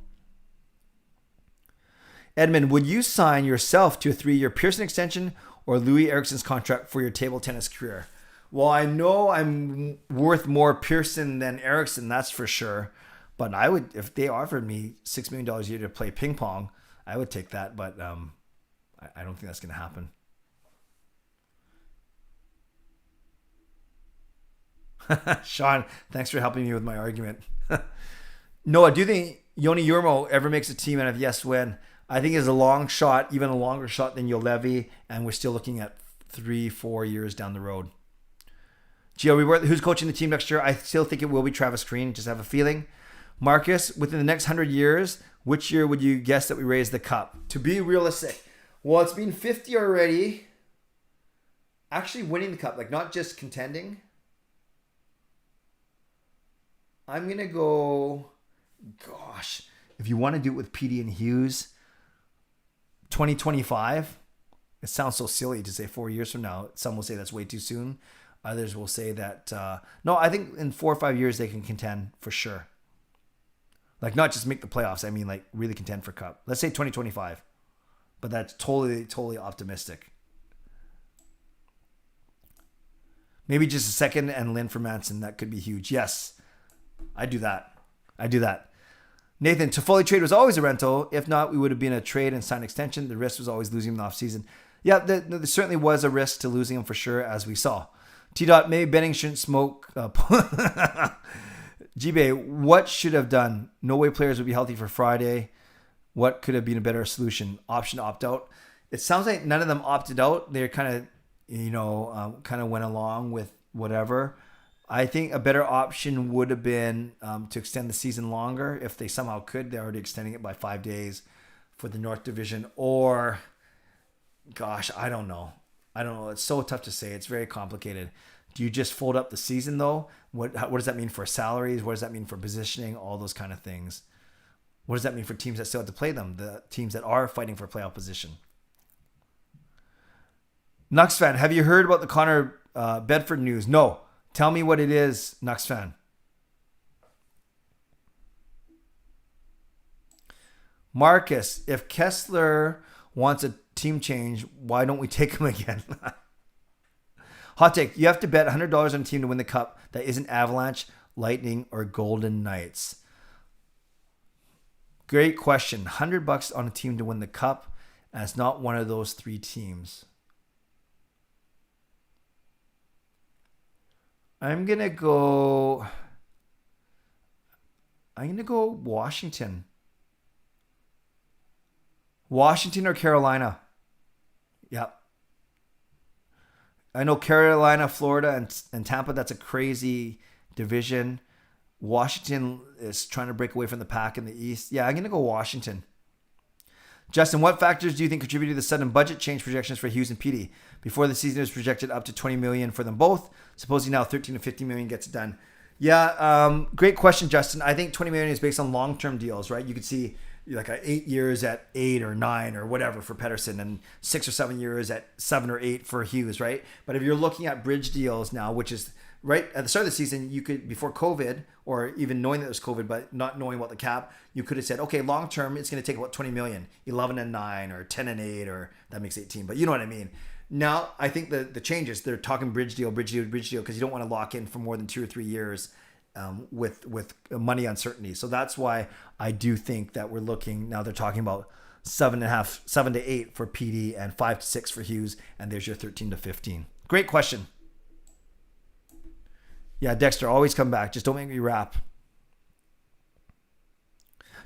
Edmund, would you sign yourself to a 3-year Pearson extension or Louis Ericsson's contract for your table tennis career? Well, I know I'm worth more Pearson than Ericsson, that's for sure. But I would, if they offered me $6 million a year to play ping pong, I would take that. But I don't think that's going to happen. Sean, thanks for helping me with my argument. Noah, do you think Yoni Yurmo ever makes a team? And if yes, when? I think it's a long shot, even a longer shot than Yolevi, and we're still looking at 3-4 years down the road. Gio, who's coaching the team next year? I still think it will be Travis Green. Just have a feeling. Marcus, within the next 100 years, which year would you guess that we raise the cup? To be realistic, well, it's been 50 already. Actually winning the cup, like not just contending. I'm going to go, gosh, if you want to do it with PD and Hughes, 2025. It sounds so silly to say 4 years from now. Some will say that's way too soon. Others will say that, no, I think in 4 or 5 years they can contend for sure. Like not just make the playoffs. I mean like really contend for cup. Let's say 2025. But that's totally optimistic. Maybe just a second and Lynn for Manson. That could be huge. Yes, I do that. Nathan, Toffoli trade was always a rental. If not, we would have been a trade and signed extension. The risk was always losing him in the offseason. Yeah, there certainly was a risk to losing him for sure, as we saw. T-Dot, maybe Benning shouldn't smoke. G-Bay, what should have done? No way players would be healthy for Friday. What could have been a better solution? Option to opt out. It sounds like none of them opted out. They're kind of, went along with whatever. I think a better option would have been to extend the season longer if they somehow could. They're already extending it by 5 days for the North Division. Or, gosh, I don't know. It's so tough to say. It's very complicated. Do you just fold up the season though? What does that mean for salaries? What does that mean for positioning? All those kind of things. What does that mean for teams that still have to play them? The teams that are fighting for playoff position. Nucks fan, have you heard about the Connor Bedford news? No. Tell me what it is, Nucks fan. Marcus, if Kessler wants a team change, why don't we take him again? Hot take, you have to bet $100 on a team to win the cup that isn't Avalanche, Lightning, or Golden Knights. Great question. $100 on a team to win the cup, and it's not one of those 3 teams. I'm going to go Washington. Washington or Carolina? Yep. I know Carolina, Florida, and Tampa, that's a crazy division. Washington is trying to break away from the pack in the East. Yeah, I'm going to go Washington. Justin, what factors do you think contributed to the sudden budget change projections for Hughes and PD? Before the season, it was projected up to $20 million for them both. Supposedly now $13 to $15 million gets it done. Yeah, great question, Justin. I think $20 million is based on long-term deals, right? You could see like 8 years at 8 or 9 or whatever for Pettersson, and 6 or 7 years at 7 or 8 for Hughes, right? But if you're looking at bridge deals now, which is right at the start of the season, you could, before COVID, or even knowing that it was COVID, but not knowing what the cap, you could have said, okay, long term, it's going to take about 20 million, 11 and 9 or 10 and 8, or that makes 18, but you know what I mean. Now, I think the changes, they're talking bridge deal, because you don't want to lock in for more than 2 or 3 years with money uncertainty. So that's why I do think that we're looking, now they're talking about 7.5, 7 to 8 for PD, and 5 to 6 for Hughes. And there's your 13 to 15. Great question. Yeah, Dexter, always come back. Just don't make me rap.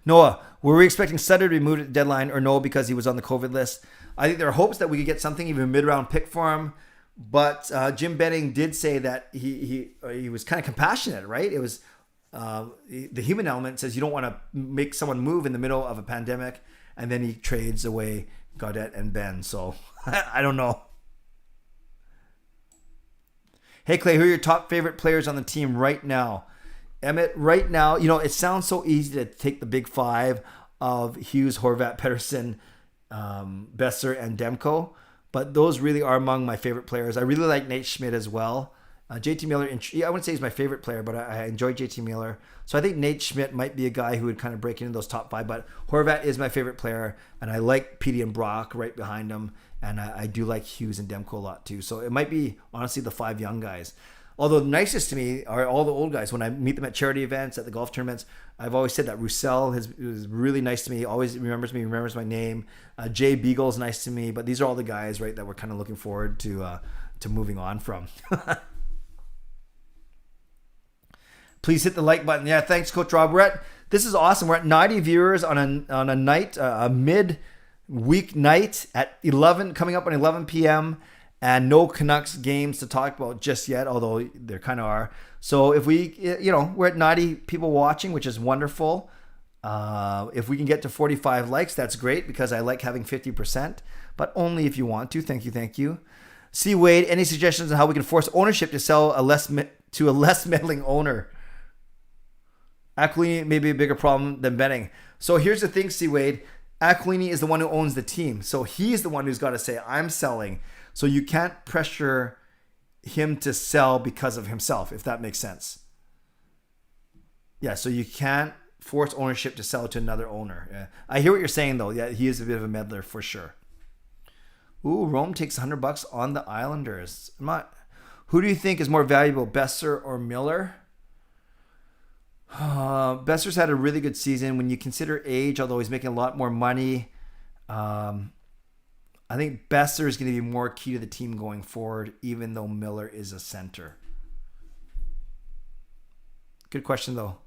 Noah, were we expecting Sutter to be moved at the deadline or no because he was on the COVID list? I think there are hopes that we could get something, even a mid-round pick for him. But Jim Benning did say that he was kind of compassionate, right? It was the human element says you don't want to make someone move in the middle of a pandemic, and then he trades away Gaudette and Ben. So I don't know. Hey Clay, who are your top favorite players on the team right now? Emmett, right now, it sounds so easy to take the big five of Hughes, Horvat, Pettersson, Besser, and Demko, but those really are among my favorite players. I really like Nate Schmidt as well. JT Miller, I wouldn't say he's my favorite player, but I enjoy JT Miller. So I think Nate Schmidt might be a guy who would kind of break into those top five, but Horvat is my favorite player, and I like Petey and Brock right behind him, and I do like Hughes and Demko a lot too. So it might be, honestly, the five young guys. Although the nicest to me are all the old guys. When I meet them at charity events, at the golf tournaments, I've always said that Roussel is really nice to me. Always remembers me, remembers my name. Jay Beagle's nice to me. But these are all the guys, right, that we're kind of looking forward to moving on from. Please hit the like button. Yeah, thanks, Coach Rob. This is awesome. We're at 90 viewers on a night, a mid-week night at 11, coming up on 11 p.m., and no Canucks games to talk about just yet, although there kind of are. So if we're at 90 people watching, which is wonderful. If we can get to 45 likes, that's great because I like having 50%, but only if you want to. Thank you. C. Wade, any suggestions on how we can force ownership to sell to a less meddling owner? Aquilini may be a bigger problem than Benning. So here's the thing, C. Wade. Aquilini is the one who owns the team. So he's the one who's got to say, I'm selling. So you can't pressure him to sell because of himself, if that makes sense. Yeah, so you can't force ownership to sell to another owner. Yeah. I hear what you're saying, though. Yeah, he is a bit of a meddler for sure. Ooh, Rome takes $100 on the Islanders. Who do you think is more valuable, Besser or Miller? Besser's had a really good season. When you consider age, although he's making a lot more money, I think Besser is going to be more key to the team going forward, even though Miller is a center. Good question, though.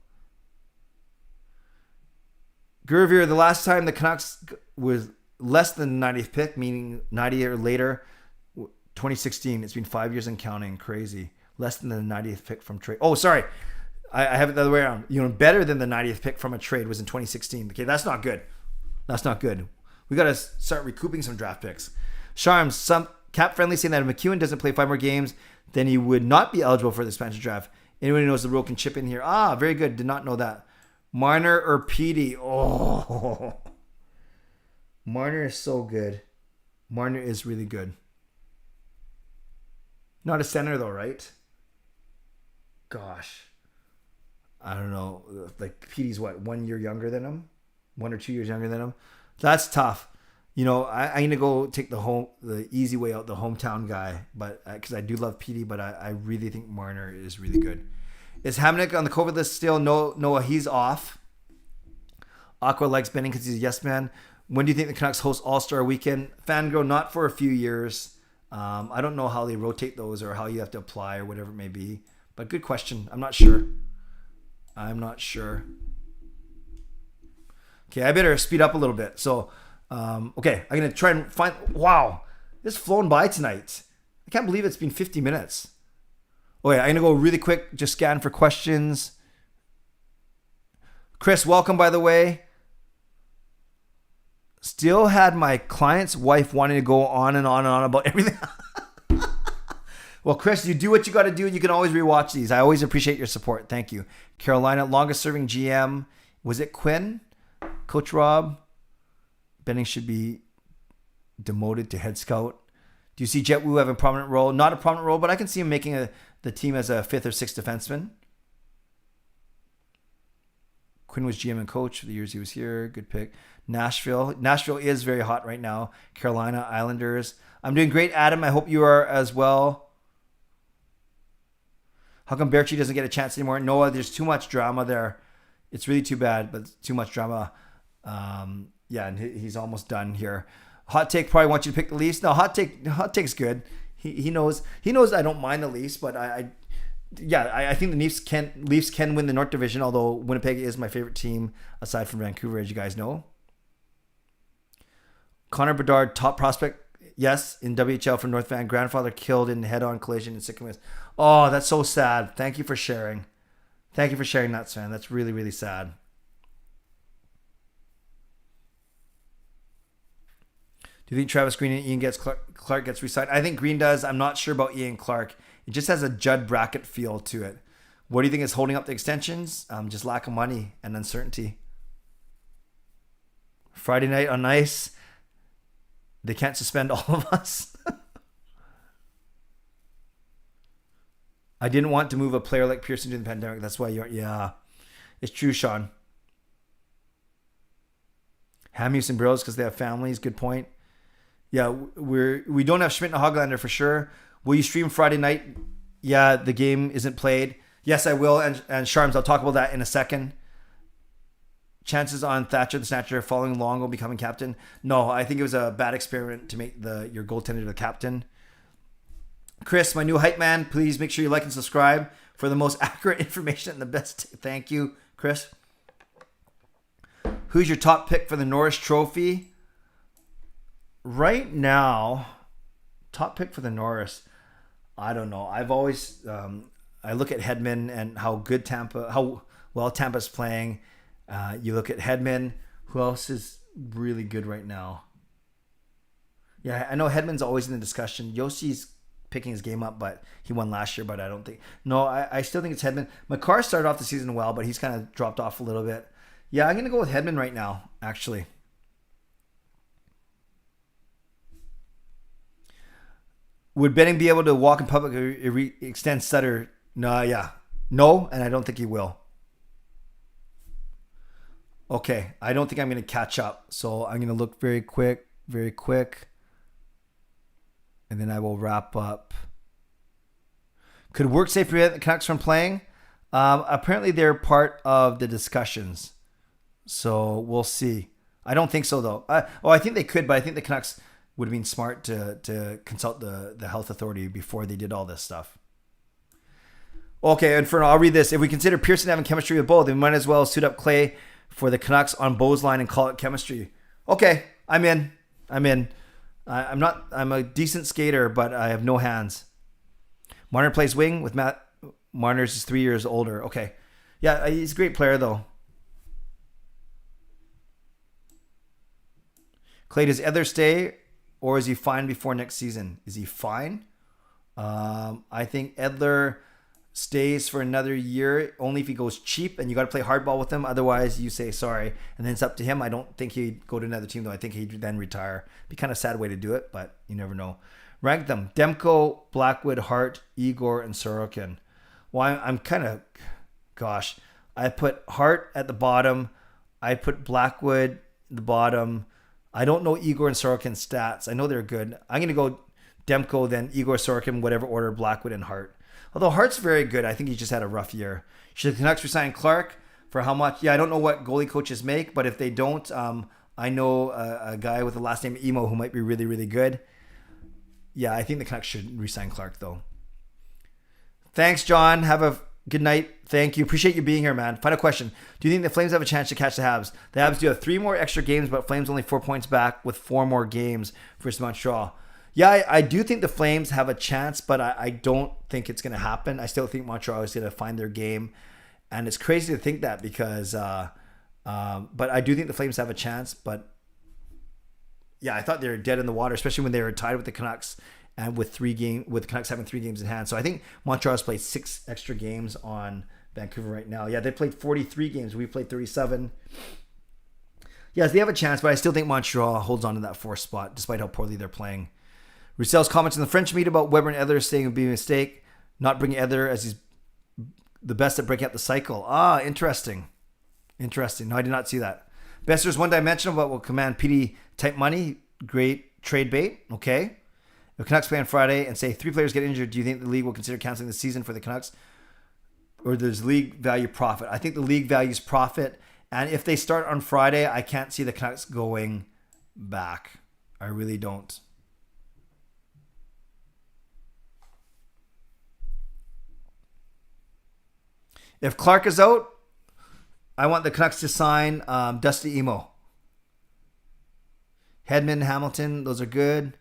Gervier, the last time the Canucks was less than the 90th pick, meaning 90 or later, 2016. It's been 5 years and counting. Crazy. Less than the 90th pick from trade. Oh, sorry. I have it the other way around. Better than the 90th pick from a trade was in 2016. Okay, that's not good. That's not good. We got to start recouping some draft picks. Sharms, some cap friendly saying that if McEwen doesn't play 5 more games, then he would not be eligible for the expansion draft. Anyone who knows the rule can chip in here. Very good. Did not know that. Marner or Petey? Oh, Marner is so good. Marner is really good. Not a center though, right? Gosh. I don't know. Like Petey's what, 1 year younger than him? 1 or 2 years younger than him? That's tough. I'm going to go take the easy way out, the hometown guy, but because I do love Petey, but I really think Marner is really good. Is Hamnick on the COVID list still? No, Noah, he's off. Aqua likes Benning because he's a yes man. When do you think the Canucks host All-Star Weekend? Fangirl, not for a few years. I don't know how they rotate those or how you have to apply or whatever it may be. But good question. I'm not sure. Okay, I better speed up a little bit. So, okay, I'm going to try and find... Wow, this has flown by tonight. I can't believe it's been 50 minutes. Okay, I'm going to go really quick, just scan for questions. Chris, welcome, by the way. Still had my client's wife wanting to go on and on and on about everything. Well, Chris, you do what you got to do. You can always rewatch these. I always appreciate your support. Thank you. Carolina, longest serving GM. Was it Quinn? Coach Rob? Benning should be demoted to head scout. Do you see Jet Wu have a prominent role? Not a prominent role, but I can see him making the team as a 5th or 6th defenseman. Quinn was GM and coach for the years he was here. Good pick. Nashville is very hot right now. Carolina, Islanders. I'm doing great, Adam. I hope you are as well. How come Berchi doesn't get a chance anymore? Noah, there's too much drama there. It's really too bad, but too much drama. Yeah, and he's almost done here. Hot take probably wants you to pick the Leafs. No, hot take's good. He knows I don't mind the Leafs, but I think the Leafs can win the North Division, although Winnipeg is my favorite team aside from Vancouver, as you guys know. Connor Bedard, top prospect, yes, in WHL for North Van. Grandfather killed in head-on collision in Sycamore. Oh, that's so sad. Thank you for sharing. Thank you for sharing that, Sven. That's really, really sad. Do you think Travis Green and Ian Clark gets re-signed? I think Green does. I'm not sure about Ian Clark. It just has a Judd Brackett feel to it. What do you think is holding up the extensions? Just lack of money and uncertainty. Friday night on ice. They can't suspend all of us. I didn't want to move a player like Pearson during the pandemic. That's why yeah. It's true, Sean. Hamhuis and Brills because they have families. Good point. Yeah, we don't have Schmidt and Hoglander for sure. Will you stream Friday night? Yeah, the game isn't played. Yes, I will. And Sharms, I'll talk about that in a second. Chances on Thatcher the Snatcher following Longo becoming captain? No, I think it was a bad experiment to make your goaltender the captain. Chris, my new hype man, please make sure you like and subscribe for the most accurate information and the best. Thank you, Chris. Who's your top pick for the Norris Trophy? Right now, top pick for the Norris. I don't know. I've always I look at Hedman and how well Tampa's playing. You look at Hedman. Who else is really good right now? Yeah, I know Hedman's always in the discussion. Yossi's picking his game up, but he won last year. But I don't think. No, I still think it's Hedman. McCarr started off the season well, but he's kind of dropped off a little bit. Yeah, I'm gonna go with Hedman right now. Actually. Would Benning be able to walk in public or extend Sutter? No, yeah. No, and I don't think he will. Okay, I don't think I'm going to catch up. So I'm going to look very quick. And then I will wrap up. Could work safe prevent the Canucks from playing? Apparently they're part of the discussions. So we'll see. I don't think so, though. I think they could, but I think the Canucks would have been smart to consult the health authority before they did all this stuff. Okay, Inferno, I'll read this. If we consider Pearson having chemistry with both, then we might as well suit up Clay for the Canucks on Bo's line and call it chemistry. Okay, I'm in. I'm a decent skater, but I have no hands. Marner plays wing with Matt. Marner's is 3 years older. Okay. Yeah, he's a great player, though. Clay, does Edler stay? Or is he fine before next season? Is he fine? I think Edler stays for another year only if he goes cheap and you got to play hardball with him. Otherwise, you say sorry. And then it's up to him. I don't think he'd go to another team, though. I think he'd then retire. Be kind of a sad way to do it, but you never know. Rank them. Demko, Blackwood, Hart, Igor, and Sorokin. Well, I'm kind of... Gosh. I put Hart at the bottom. I put Blackwood at the bottom. I don't know Igor and Sorokin's stats. I know they're good. I'm going to go Demko, then Igor, Sorokin, whatever order, Blackwood, and Hart. Although Hart's very good. I think he just had a rough year. Should the Canucks resign Clark? For how much? Yeah, I don't know what goalie coaches make, but if they don't, I know a guy with the last name Emo who might be really, really good. Yeah, I think the Canucks should resign Clark, though. Thanks, John. Have a good night. Thank you. Appreciate you being here, man. Final question. Do you think the Flames have a chance to catch the Habs? The Habs do have 3 more extra games, but Flames only 4 points back with 4 more games versus Montreal. Yeah, I do think the Flames have a chance, but I don't think it's going to happen. I still think Montreal is going to find their game. And it's crazy to think that because, but I do think the Flames have a chance. But yeah, I thought they were dead in the water, especially when they were tied with the Canucks and with the Canucks having 3 games in hand. So I think Montreal's played 6 extra games on Vancouver right now. Yeah, they played 43 games. We played 37. Yes, they have a chance, but I still think Montreal holds on to that 4th spot despite how poorly they're playing. Roussel's comments in the French meet about Weber and Edler saying it would be a mistake, not bringing Edler as he's the best at breaking up the cycle. Interesting. No, I did not see that. Besser's one-dimensional but will command PD type money. Great trade bait. Okay. If Canucks play on Friday and say 3 players get injured, do you think the league will consider canceling the season for the Canucks? Or there's league value profit? I think the league values profit, And if they start on Friday, I can't see the Canucks going back. I really don't. If Clark is out, I want the Canucks to sign Dusty Emo. Hedman, Hamilton, those are good.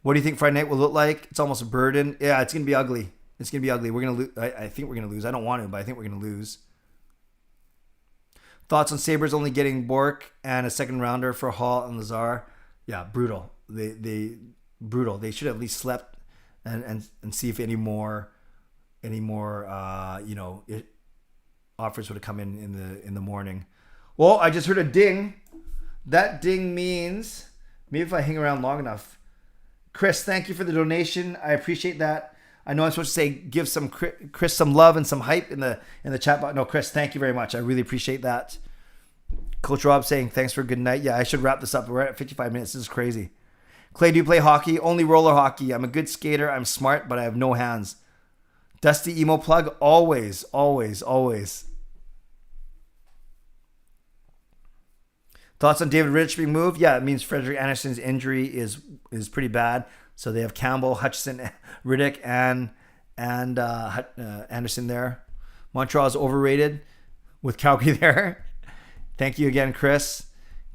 What do you think Friday night will look like? It's almost a burden. Yeah, it's going to be ugly. It's going to be ugly. We're going to lose. I think we're going to lose. I don't want to, but I think we're going to lose. Thoughts on Sabres only getting Bork and a second rounder for Hall and Lazar? Yeah, brutal. They brutal. They should have at least slept and see if any more offers would have come in the morning. Well, I just heard a ding. That ding means maybe if I hang around long enough. Chris, thank you for the donation. I appreciate that. I know I'm supposed to say give some Chris some love and some hype in the chat box. No, Chris, thank you very much. I really appreciate that. Coach Rob saying thanks for a good night. Yeah, I should wrap this up. We're at 55 minutes. This is crazy. Clay, do you play hockey? Only roller hockey. I'm a good skater. I'm smart, but I have no hands. Dusty emo plug? Always, always, always. Thoughts on David Rittich being moved? Yeah, it means Frederik Andersen's injury is pretty bad. So they have Campbell, Hutchison, Rittich, and Andersen there. Montreal is overrated with Calgary there. Thank you again, Chris.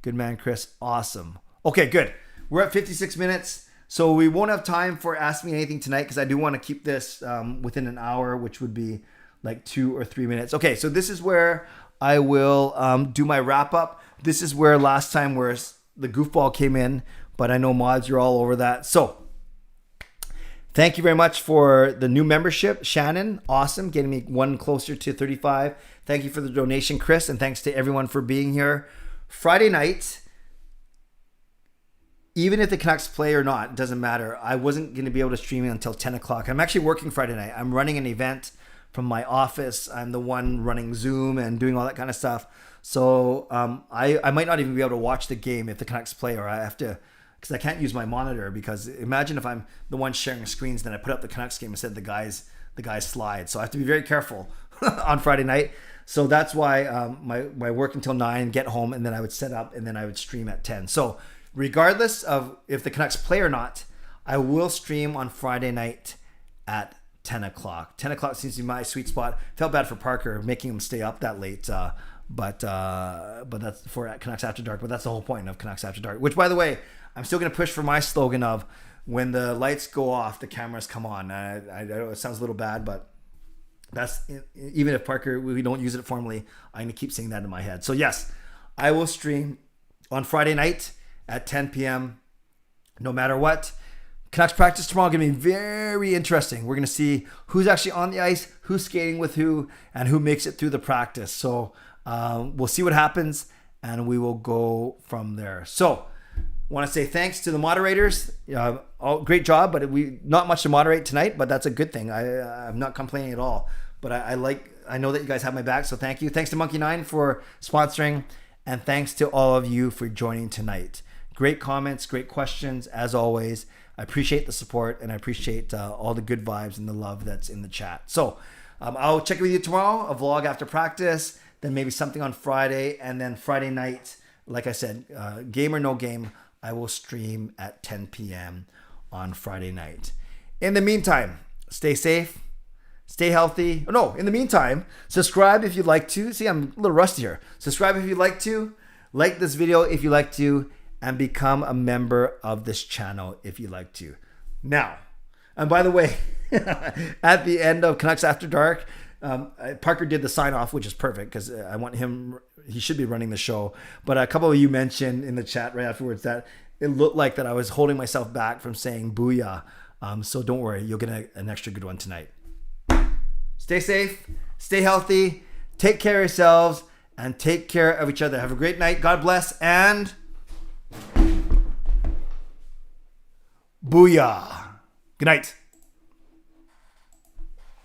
Good man, Chris. Awesome. Okay, good. We're at 56 minutes. So we won't have time for Ask Me Anything tonight because I do want to keep this within an hour, which would be like 2 or 3 minutes. Okay, so this is where I will do my wrap up. This is where last time where the goofball came in, but I know mods, you're all over that. So thank you very much for the new membership, Shannon. Awesome, getting me one closer to 35. Thank you for the donation, Chris, and thanks to everyone for being here. Friday night, even if the Canucks play or not, it doesn't matter. I wasn't going to be able to stream it until 10 o'clock. I'm actually working Friday night. I'm running an event from my office. I'm the one running Zoom and doing all that kind of stuff. So I might not even be able to watch the game if the Canucks play, or I have to, because I can't use my monitor. Because imagine if I'm the one sharing screens, then I put up the Canucks game instead of the guys slide. So I have to be very careful on Friday night. So that's why my work until 9, get home, and then I would set up, and then I would stream at 10. So regardless of if the Canucks play or not, I will stream on Friday night at 10 o'clock. 10 o'clock seems to be my sweet spot. Felt bad for Parker making him stay up that late. But that's for Canucks After Dark. But that's the whole point of Canucks After Dark. Which, by the way, I'm still going to push for my slogan of when the lights go off, the cameras come on. I know it sounds a little bad, but that's, even if Parker, we don't use it formally, I'm going to keep saying that in my head. So yes, I will stream on Friday night at 10 p.m. no matter what. Canucks practice tomorrow going to be very interesting. We're going to see who's actually on the ice, who's skating with who, and who makes it through the practice. So we'll see what happens, and we will go from there. So I want to say thanks to the moderators. Great job, but we not much to moderate tonight, but that's a good thing. I'm not complaining at all. But I know that you guys have my back, so thank you. Thanks to Monkey 9 for sponsoring, and thanks to all of you for joining tonight. Great comments, great questions, as always. I appreciate the support, and I appreciate all the good vibes and the love that's in the chat. So I'll check with you tomorrow, a vlog after practice, then maybe something on Friday, and then Friday night, like I said, game or no game, I will stream at 10 p.m. on Friday night. In the meantime, stay safe, stay healthy. Oh, no, in the meantime, subscribe if you'd like to. See, I'm a little rusty here. Subscribe if you'd like to. Like this video if you'd like to. And become a member of this channel if you'd like to. Now, and by the way, at the end of Canucks After Dark, Parker did the sign off, which is perfect because I want him, he should be running the show. But a couple of you mentioned in the chat right afterwards that it looked like that I was holding myself back from saying booyah. So don't worry, you'll get an extra good one tonight. Stay safe, stay healthy, take care of yourselves, and take care of each other. Have a great night. God bless, and booyah. Good night.